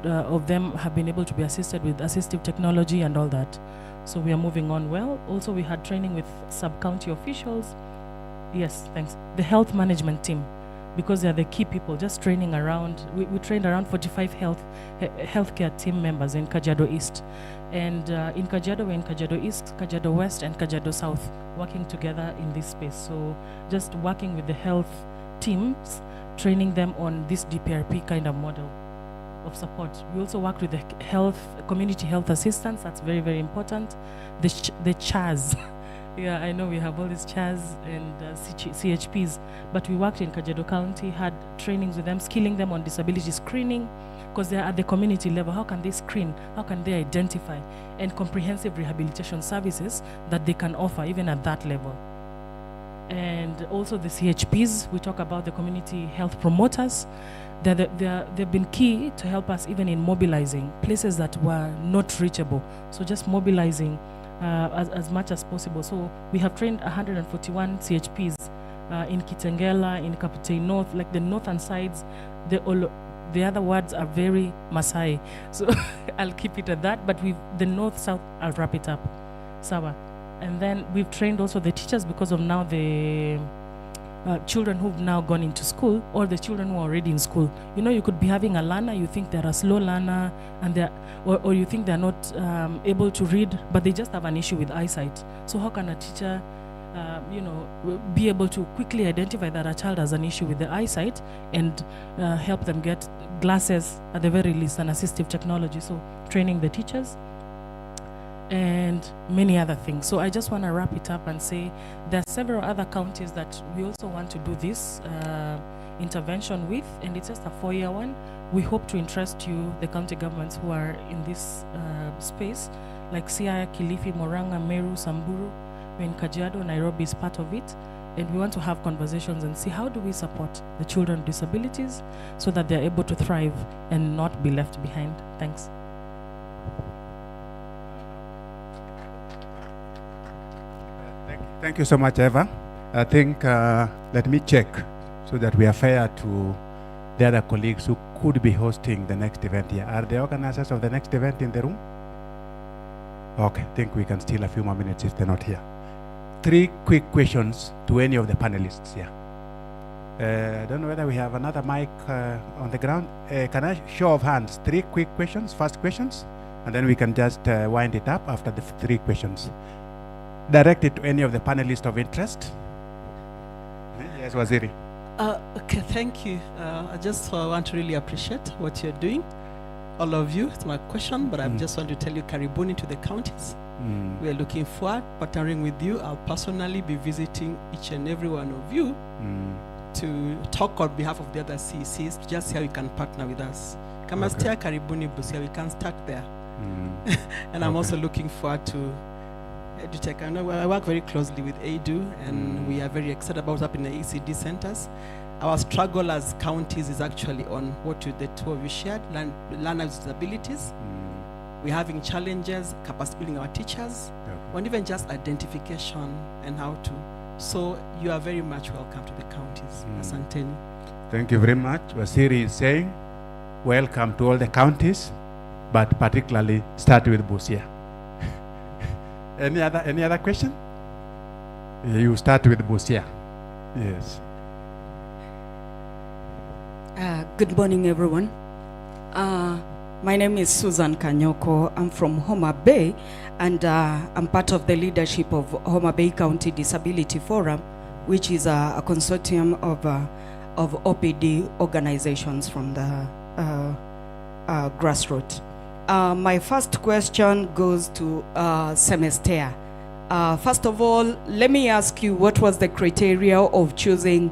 of them have been able to be assisted with assistive technology and all that. So we are moving on well. Also, we had training with sub-county officials. Yes, thanks. The health management team, because they are the key people, just training around. We trained around 45 healthcare team members in Kajiado East. And in Kajiado, we're in Kajiado East, Kajiado West, and Kajiado South, working together in this space. So just working with the health teams, training them on this DPRP kind of model of support. We also worked with the community health assistants. That's very, very important. The CHAS. Yeah, I know we have all these CHAS and CHPs, but we worked in Kajiado County, had trainings with them, skilling them on disability screening, because they're at the community level. How can they screen? How can they identify? And comprehensive rehabilitation services that they can offer even at that level. And also the CHPs, we talk about the community health promoters. They've been key to help us even in mobilizing places that were not reachable. So just mobilizing as much as possible. So we have trained 141 CHPs in Kitengela, in Kapute North, like the northern sides. The other words are very Maasai, so I'll keep it at that. But the north-south, I'll wrap it up. Sawa. And then we've trained also the teachers, because of now the children who've now gone into school, or the children who are already in school. You could be having a learner, you think they're a slow learner, and or you think they're not able to read, but they just have an issue with eyesight. So how can a teacher be able to quickly identify that a child has an issue with the eyesight and help them get glasses, at the very least, and assistive technology? So training the teachers and many other things. So I just want to wrap it up and say there are several other counties that we also want to do this intervention with, and it's just a 4-year one. We hope to interest you, the county governments who are in this space, like Siaya, Kilifi, Moranga, Meru, Samburu. We're in Kajiado, Nairobi is part of it. And we want to have conversations and see how do we support the children with disabilities so that they're able to thrive and not be left behind. Thanks. Thank you so much, Eva. I think, let me check so that we are fair to the other colleagues who could be hosting the next event here. Are the organizers of the next event in the room? Okay, I think we can steal a few more minutes if they're not here. 3 quick questions to any of the panelists here. I don't know whether we have another mic on the ground. Can I show of hands? 3 quick questions, first questions, and then we can just wind it up after the 3 questions. Directed to any of the panelists of interest. Yes, Waziri. Okay, thank you. I just want to really appreciate what you're doing, all of you. It's my question, but I just want to tell you, karibuni to the counties. We are looking forward partnering with you. I'll personally be visiting each and every one of you to talk on behalf of the other CECs, just how you can partner with us. Kamastea karibuni Busia, we can start there. And I'm also looking forward to EduTech. I know I work very closely with ADU, and we are very excited about up in the ECD centers. Our struggle as counties is actually on what the 2 of you shared, learners with disabilities. We're having challenges, capacity building our teachers, and even just identification and how to. So you are very much welcome to the counties. Asanteni. Thank you very much. Wasiri is saying, welcome to all the counties, but particularly start with Busia. Any other question? You start with Busia. Yes. Good morning, everyone. My name is Susan Kanyoko. I'm from Homa Bay, and I'm part of the leadership of Homa Bay County Disability Forum, which is a consortium of OPD organizations from the grassroots. My first question goes to Semester. First of all, let me ask you, what was the criteria of choosing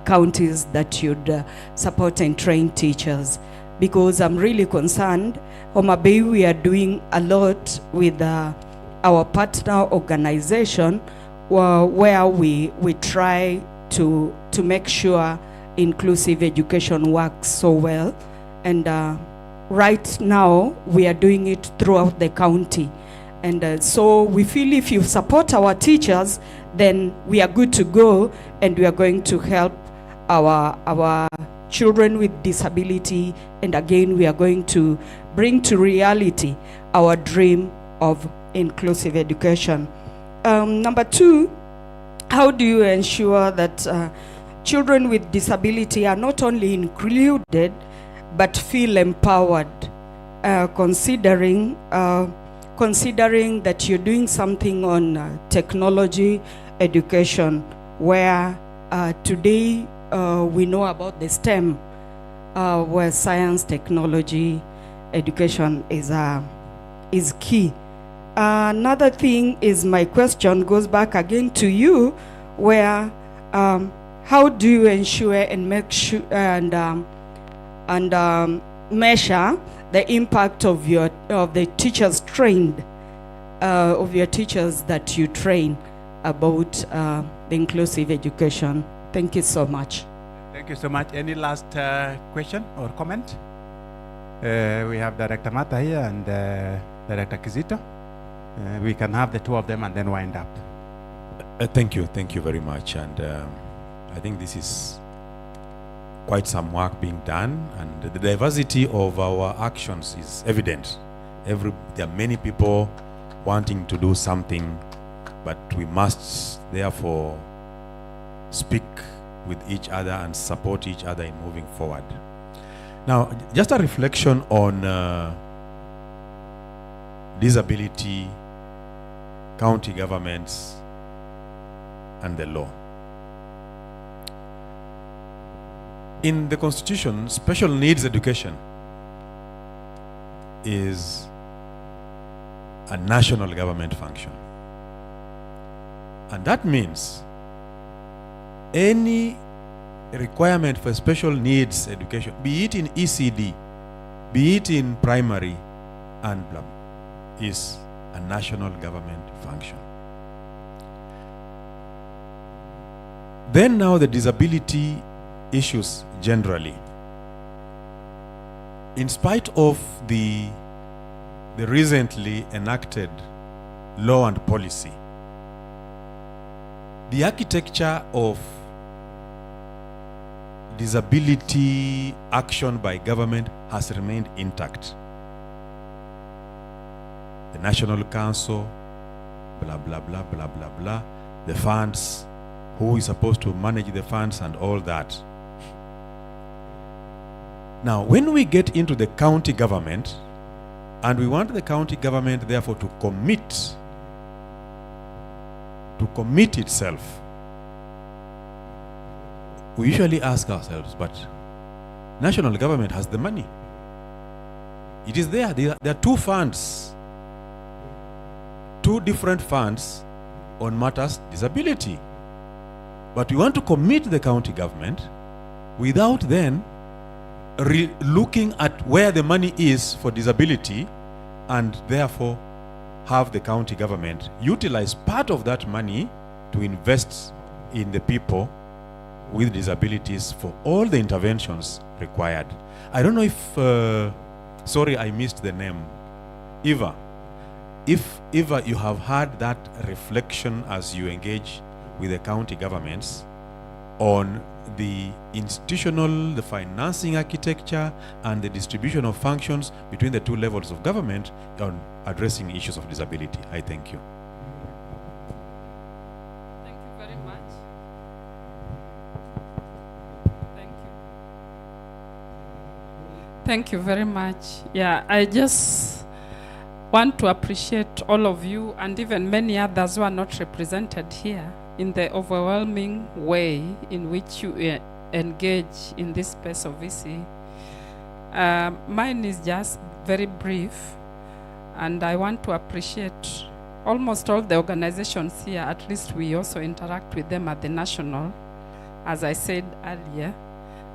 counties that you'd support and train teachers? Because I'm really concerned. Homa Bay, we are doing a lot with our partner organization where we try to make sure inclusive education works so well. And right now, we are doing it throughout the county. And so we feel if you support our teachers, then we are good to go, and we are going to help our children with disability. And again, we are going to bring to reality our dream of inclusive education. Number two, how do you ensure that children with disability are not only included, but feel empowered, considering that you're doing something on technology education, where today we know about the STEM, where science, technology, education is key. Another thing is, my question goes back again to you, where how do you ensure and make sure and measure the impact of the teachers trained, of your teachers that you train about the inclusive education? Thank you so much. Thank you so much. Any last question or comment? We have Director Mata here and Director Kizito. We can have the two of them and then wind up. Thank you very much. And I think this is quite some work being done, and the diversity of our actions is evident. There are many people wanting to do something, but we must therefore speak with each other and support each other in moving forward. Now, just a reflection on disability, county governments, and the law. In the Constitution, special needs education is a national government function. And that means any requirement for special needs education, be it in ECD, be it in primary, and blah, is a national government function. Then now the disability issues generally. In spite of the recently enacted law and policy, the architecture of disability action by government has remained intact. The National Council, blah, blah, blah, blah, blah, blah, the funds, who is supposed to manage the funds and all that. Now, when we get into the county government, and we want the county government therefore to commit itself, we usually ask ourselves, but national government has the money. It is there. There are two funds, two different funds on matters disability. But we want to commit the county government without then looking at where the money is for disability, and therefore have the county government utilize part of that money to invest in the people with disabilities for all the interventions required. I don't know if, sorry, I missed the name. Eva. If Eva, you have had that reflection as you engage with the county governments on the institutional, the financing architecture, and the distribution of functions between the two levels of government on addressing issues of disability. I thank you. Thank you very much. Thank you. Thank you very much. Yeah, I just want to appreciate all of you and even many others who are not represented here in the overwhelming way in which you engage in this space of VC. Mine is just very brief, and I want to appreciate almost all the organizations here. At least we also interact with them at the national, as I said earlier.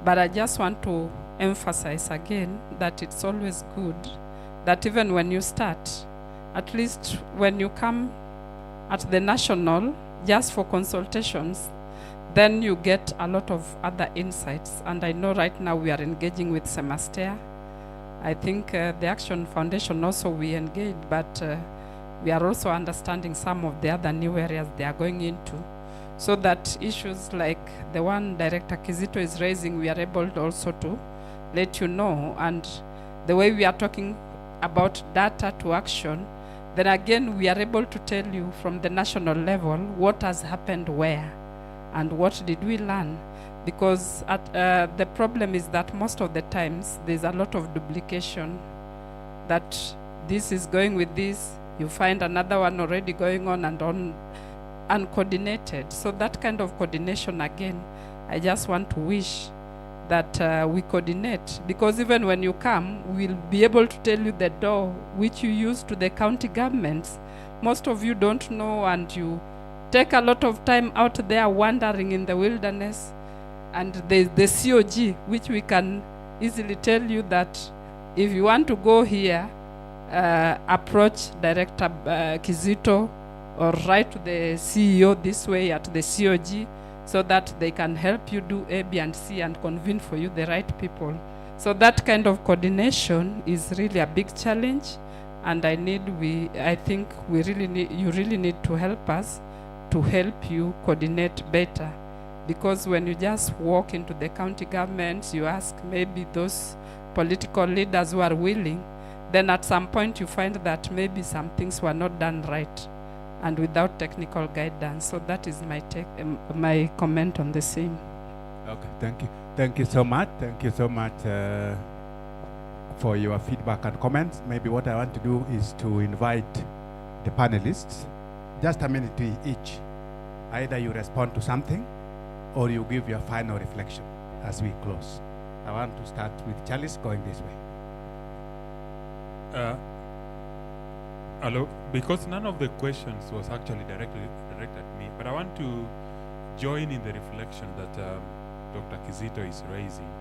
But I just want to emphasize again that it's always good that even when you start, at least when you come at the national just for consultations, then you get a lot of other insights. And I know right now we are engaging with Semastea. I think the Action Foundation also we engage, but we are also understanding some of the other new areas they are going into, so that issues like the one Director Kizito is raising, we are able to also to let you know. And the way we are talking about data to action, then again we are able to tell you from the national level what has happened where and what did we learn. Because the problem is that most of the times there's a lot of duplication, that this is going with this, you find another one already going on and on, uncoordinated. So that kind of coordination, again, I just want to wish that we coordinate, because even when you come, we'll be able to tell you the door which you use to the county governments. Most of you don't know, and you take a lot of time out there wandering in the wilderness. And there's the COG, which we can easily tell you that if you want to go here, approach Director Kizito or write to the CEO this way at the COG, so that they can help you do A, B, and C and convene for you the right people. So that kind of coordination is really a big challenge, and I think you really need to help us to help you coordinate better. Because when you just walk into the county governments, you ask maybe those political leaders who are willing, then at some point you find that maybe some things were not done right and without technical guidance. So that is my comment on the same. Okay, thank you. Thank you so much. Thank you so much for your feedback and comments. Maybe what I want to do is to invite the panelists, just a minute to each. Either you respond to something or you give your final reflection as we close. I want to start with Charles going this way. Hello, because none of the questions was actually directed at me, but I want to join in the reflection that Dr. Kizito is raising.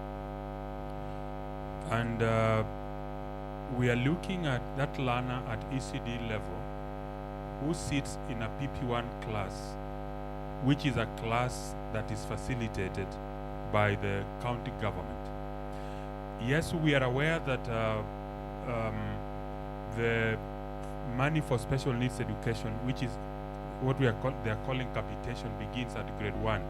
And we are looking at that learner at ECD level who sits in a PP1 class, which is a class that is facilitated by the county government. Yes, we are aware that the money for special needs education, which is what they are calling capitation, begins at grade 1.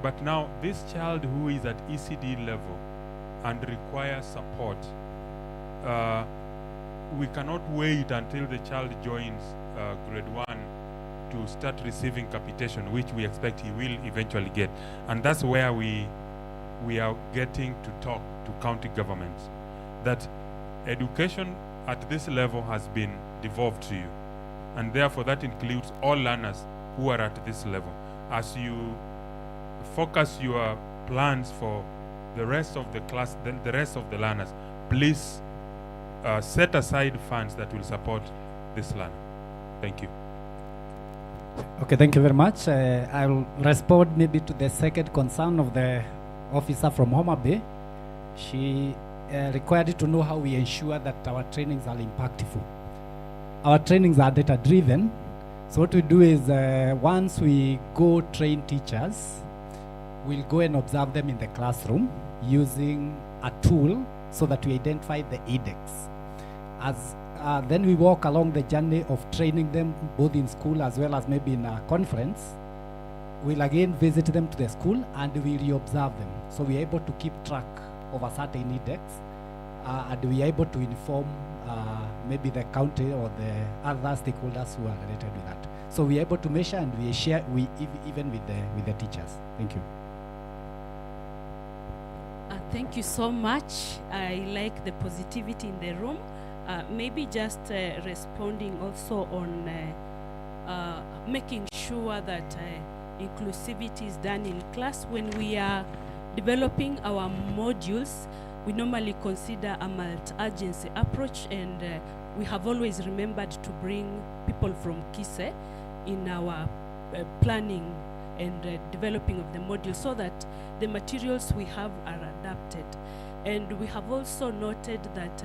But now this child who is at ECD level and requires support, we cannot wait until the child joins grade 1 to start receiving capitation, which we expect he will eventually get. And that's where we are getting to talk to county governments, that education at this level has been devolved to you. And therefore that includes all learners who are at this level. As you focus your plans for the rest of the class, the rest of the learners, please set aside funds that will support this learner. Thank you. Okay, thank you very much. I'll respond maybe to the second concern of the officer from Homa Bay. She required to know how we ensure that our trainings are impactful. Our trainings are data driven. So what we do is once we go train teachers, we'll go and observe them in the classroom using a tool so that we identify the index. Then we walk along the journey of training them both in school as well as maybe in a conference. We'll again visit them to the school and we re-observe them. So we're able to keep track of a certain index and we're able to inform maybe the county or the other stakeholders who are related with that. So we're able to measure and we share even with the teachers. Thank you. Thank you so much. I like the positivity in the room. Maybe just responding also on making sure that inclusivity is done in class when we are developing our modules, we normally consider a multi-agency approach, and we have always remembered to bring people from KISE in our planning and developing of the module so that the materials we have are adapted. And we have also noted that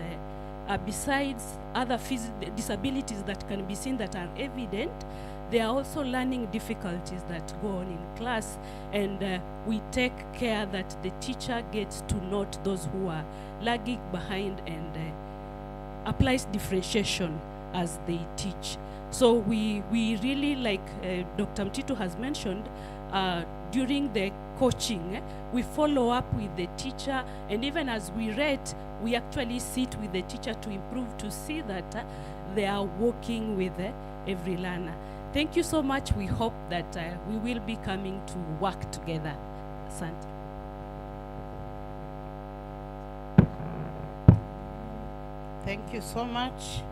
besides other disabilities that can be seen that are evident, there are also learning difficulties that go on in class, and we take care that the teacher gets to note those who are lagging behind and applies differentiation as they teach. So we really, like Dr. Mtitu has mentioned, during the coaching, we follow up with the teacher, and even as we rate, we actually sit with the teacher to improve, to see that they are working with every learner. Thank you so much. We hope that we will be coming to work together. Asante. Thank you so much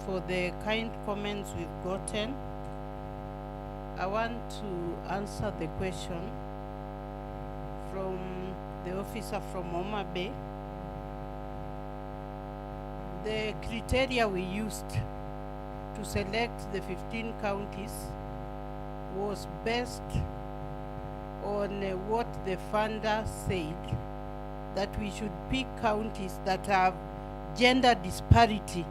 for the kind comments we've gotten. I want to answer the question from the officer from Homa Bay. The criteria we used to select the 15 counties was based on what the funder said, that we should pick counties that have gender disparity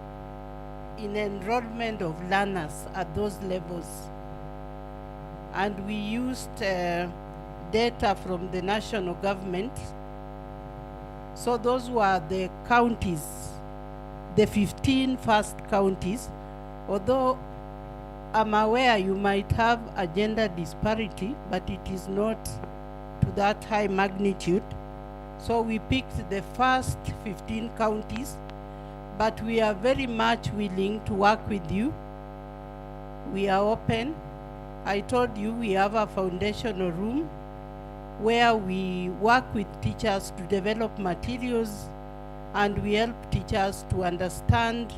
in enrollment of learners at those levels. And we used data from the national government. So those were the counties, the 15 first counties. Although I'm aware you might have a gender disparity, but it is not to that high magnitude. So we picked the first 15 counties, but we are very much willing to work with you. We are open. I told you we have a foundational room where we work with teachers to develop materials, and we help teachers to understand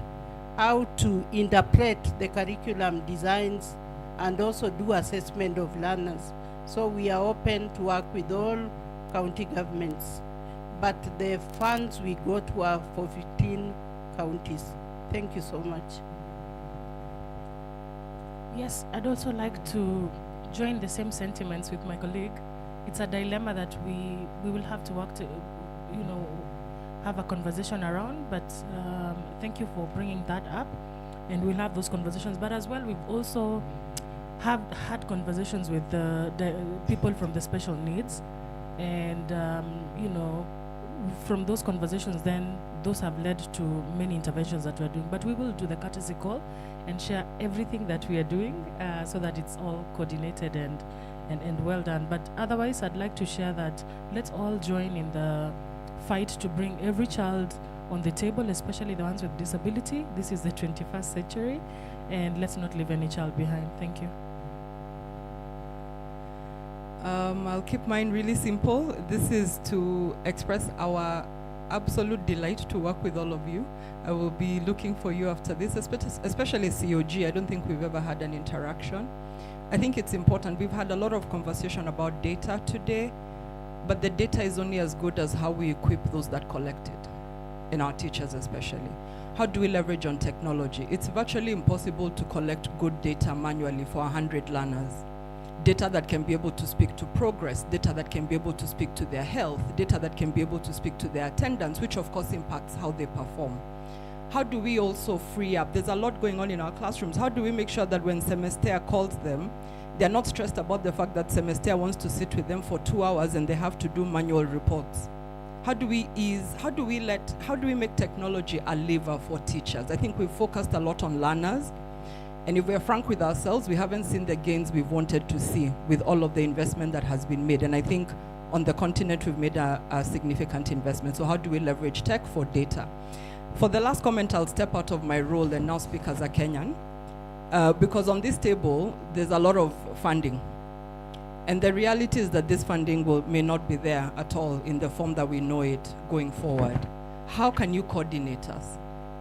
how to interpret the curriculum designs and also do assessment of learners. So we are open to work with all county governments, but the funds we got were for 15 counties. Thank you so much. Yes, I'd also like to join the same sentiments with my colleague. It's a dilemma that we will have to work to, have a conversation around, but thank you for bringing that up, and we'll have those conversations. But as well, we've also have had conversations with the people from the special needs, and from those conversations, then those have led to many interventions that we're doing. But we will do the courtesy call and share everything that we are doing so that it's all coordinated and well done. But otherwise, I'd like to share that let's all join in the fight to bring every child on the table, especially the ones with disability. This is the 21st century, and let's not leave any child behind. Thank you. I'll keep mine really simple. This is to express our absolute delight to work with all of you. I will be looking for you after this, especially COG. I don't think we've ever had an interaction. I think it's important. We've had a lot of conversation about data today, but the data is only as good as how we equip those that collect it, and our teachers especially. How do we leverage on technology? It's virtually impossible to collect good data manually for 100 learners. Data that can be able to speak to progress, data that can be able to speak to their health, data that can be able to speak to their attendance, which of course impacts how they perform. How do we also free up? There's a lot going on in our classrooms. How do we make sure that when Semester calls them, they're not stressed about the fact that Semester wants to sit with them for 2 hours and they have to do manual reports? How do we make technology a lever for teachers? I think we've focused a lot on learners. And if we're frank with ourselves, we haven't seen the gains we've wanted to see with all of the investment that has been made. And I think on the continent, we've made a significant investment. So how do we leverage tech for data? For the last comment, I'll step out of my role and now speak as a Kenyan. Because on this table, there's a lot of funding. And the reality is that this funding may not be there at all in the form that we know it going forward. How can you coordinate us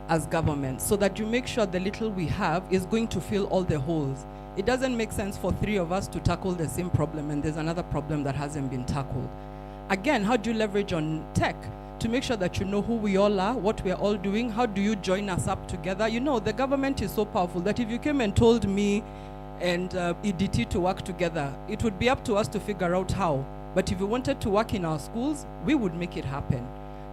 as government so that you make sure the little we have is going to fill all the holes It doesn't make sense for 3 of us to tackle the same problem and there's another problem that hasn't been tackled. Again, how do you leverage on tech to make sure that you know who we all are, what we are all doing? How do you join us up together? You know, the government is so powerful that if you came and told me and EDT to work together, it would be up to us to figure out how. But if we wanted to work in our schools, we would make it happen.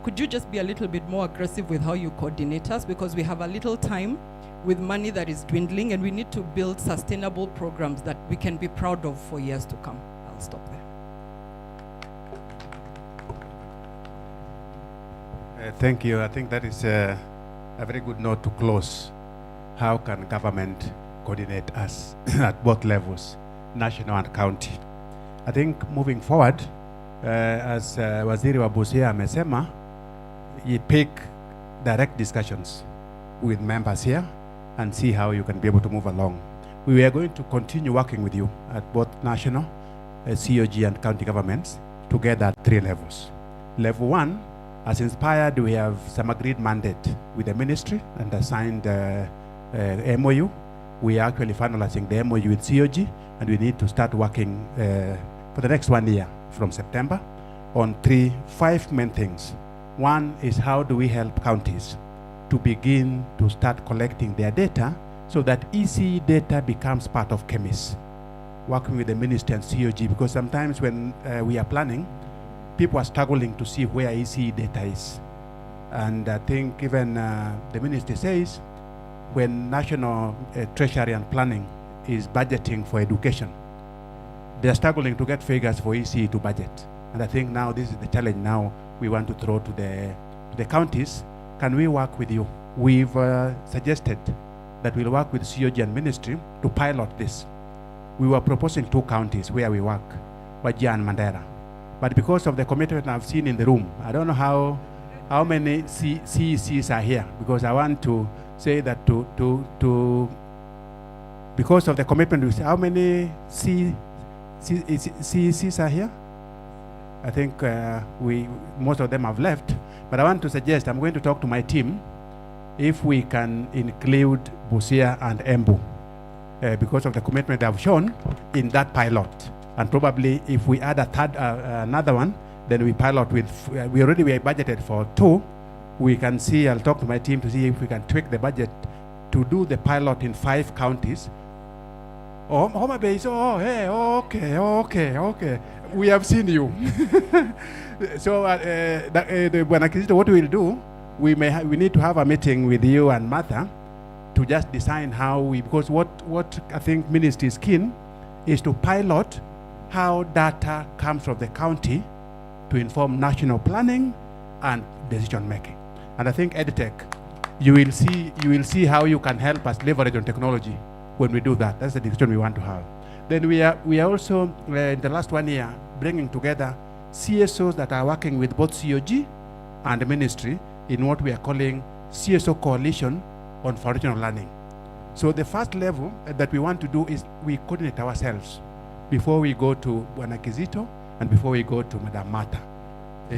Could you just be a little bit more aggressive with how you coordinate us? Because we have a little time with money that is dwindling and we need to build sustainable programs that we can be proud of for years to come. I'll stop there. Thank you. I think that is a very good note to close. How can government coordinate us at both levels, national and county? I think moving forward, as Waziri wa Busia amesema, you pick direct discussions with members here and see how you can be able to move along. We are going to continue working with you at both national, COG and county governments together at 3 levels. Level 1, as INSPIRED, we have some agreed mandate with the ministry and assigned MOU. We are actually finalizing the MOU with COG and we need to start working for the next 1 year from September on 5 main things. One is how do we help counties to begin to start collecting their data so that ECE data becomes part of CHEMIS, working with the ministry and COG, because sometimes when we are planning, people are struggling to see where ECE data is. And I think even the ministry says when National Treasury and Planning is budgeting for education, they are struggling to get figures for ECE to budget. And I think now this is the challenge now we want to throw to the counties. Can we work with you? We've suggested that we'll work with COG and ministry to pilot this. We were proposing 2 counties where we work, Wajir and Mandera. But because of the commitment I've seen in the room, I don't know how many CECs are here, because I want to say that because of the commitment, how many CECs are here? I think most of them have left, but I want to suggest, I'm going to talk to my team, if we can include Busia and Embu, because of the commitment I've shown in that pilot. And probably if we add another one, then we pilot with, we are budgeted for 2. We can see, I'll talk to my team to see if we can tweak the budget to do the pilot in 5 counties. Oh, Homa Bay is, oh, hey, okay. We have seen you. So, what we will do, we need to have a meeting with you and Martha to just design how we, because what I think ministry is keen is to pilot how data comes from the county to inform national planning and decision making. And I think EdTech, you will see how you can help us leverage on technology when we do that. That's the discussion we want to have. Then we are also in the last 1 year bringing together CSOs that are working with both COG and the ministry in what we are calling CSO Coalition on Foundational Learning. So the first level that we want to do is we coordinate ourselves before we go to Bwana Kizito and before we go to Madam Martha.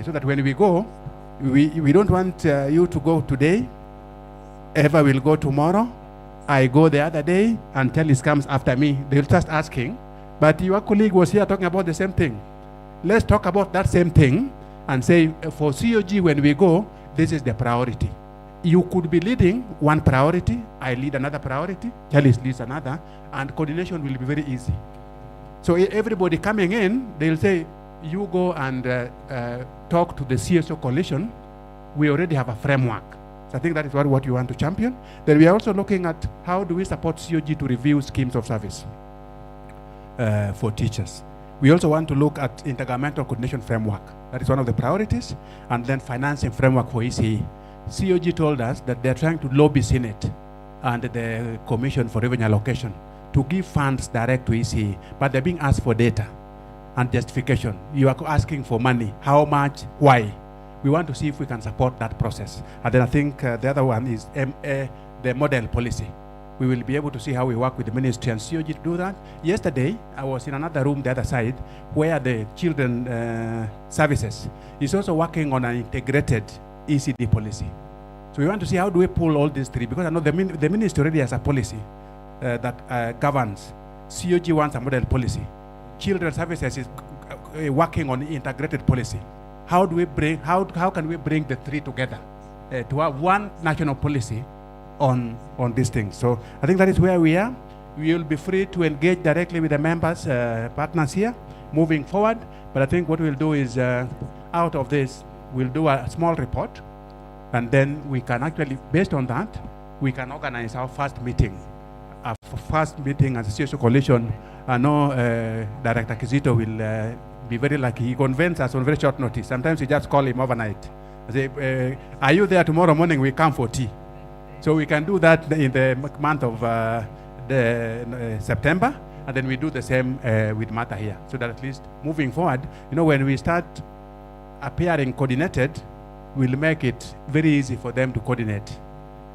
So that when we go, we don't want you to go today, Eva will go tomorrow, I go the other day, and Telis comes after me. They'll start asking, but your colleague was here talking about the same thing. Let's talk about that same thing and say, for COG, when we go, this is the priority. You could be leading one priority, I lead another priority, Telis leads another, and coordination will be very easy. So everybody coming in, they'll say, you go and talk to the CSO coalition. We already have a framework. So I think that is what you want to champion. Then we are also looking at how do we support COG to review schemes of service for teachers. We also want to look at intergovernmental coordination framework. That is one of the priorities. And then financing framework for ECE. COG told us that they're trying to lobby Senate and the Commission for Revenue Allocation to give funds direct to ECE, but they're being asked for data and justification. You are asking for money. How much? Why? We want to see if we can support that process. And then I think the other one is the model policy. We will be able to see how we work with the ministry and COG to do that. Yesterday, I was in another room, the other side, where the children services is also working on an integrated ECD policy. So we want to see how do we pull all these 3, because I know the ministry already has a policy that governs COG wants a model policy. Children's Services is working on integrated policy. How can we bring the three together to have one national policy on these things? So I think that is where we are. We will be free to engage directly with the members, partners here, moving forward. But I think what we'll do is, out of this, we'll do a small report, and then we can actually, based on that, we can organize our first meeting. Our first meeting as a social coalition. I know Director Kizito will be very lucky. He convenes us on very short notice. Sometimes we just call him overnight. I say, are you there tomorrow morning? We come for tea. So we can do that in the month of September, and then we do the same with Martha here, so that at least moving forward, when we start appearing coordinated, we'll make it very easy for them to coordinate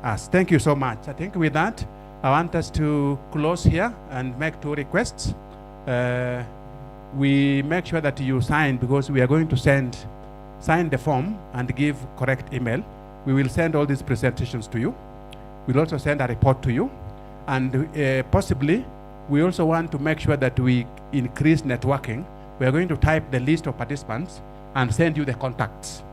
us. Thank you so much. I think with that, I want us to close here and make two requests. We make sure that you sign, because we are going to sign the form and give correct email. We will send all these presentations to you. We'll also send a report to you. And possibly, we also want to make sure that we increase networking. We are going to type the list of participants and send you the contacts.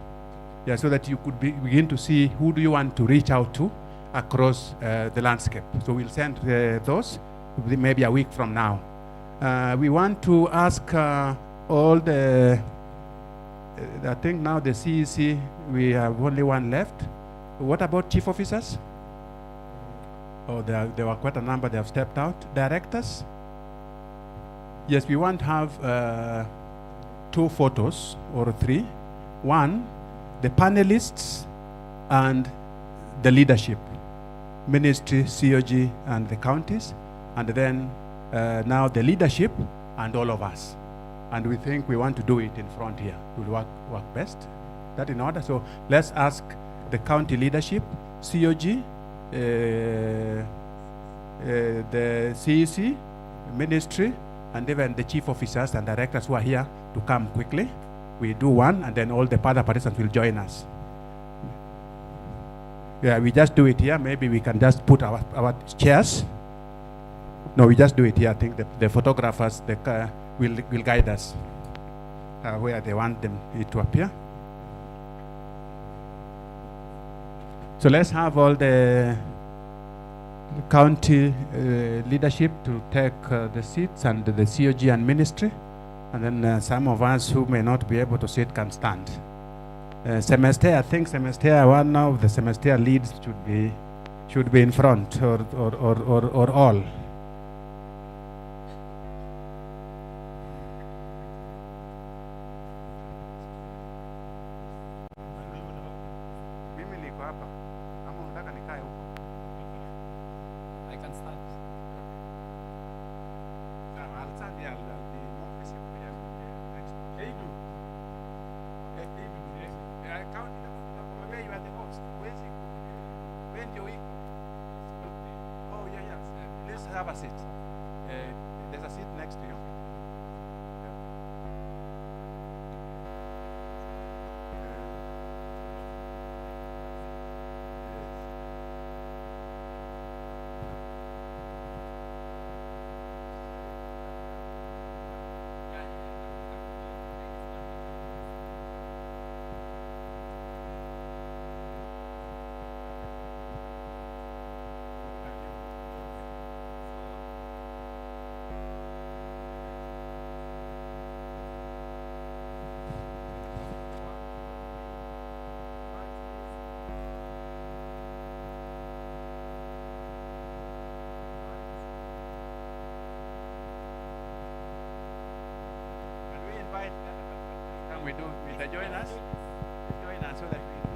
Yeah, so that you could begin to see who do you want to reach out to across the landscape. So we'll send those maybe a week from now. We want to ask all the, I think now the CEC, we have only one left. What about chief officers? Oh, there were quite a number, they have stepped out. Directors? Yes, we want to have 2 photos or 3. One, the panelists and the leadership, ministry, COG, and the counties, and then now the leadership and all of us. And we think we want to do it in front here to work best. That in order. So let's ask the county leadership, COG, the CEC, ministry, and even the chief officers and directors who are here to come quickly. We do one, and then all the other participants will join us. Yeah, we just do it here. Maybe we can just put our chairs. No, we just do it here. I think the photographers will guide us where they want it to appear. So let's have all the county leadership to take the seats, and the COG and ministry, and then some of us who may not be able to sit can stand. Semester, I think one of the semester leads should be in front, or all. I can start. I'll stand here. I'll be more visible here. Next. Hey, do. Count where you are the host. Where's he? When you're equal. Oh, yeah. Let's have a seat. There's a seat next to you. Can we join us so that we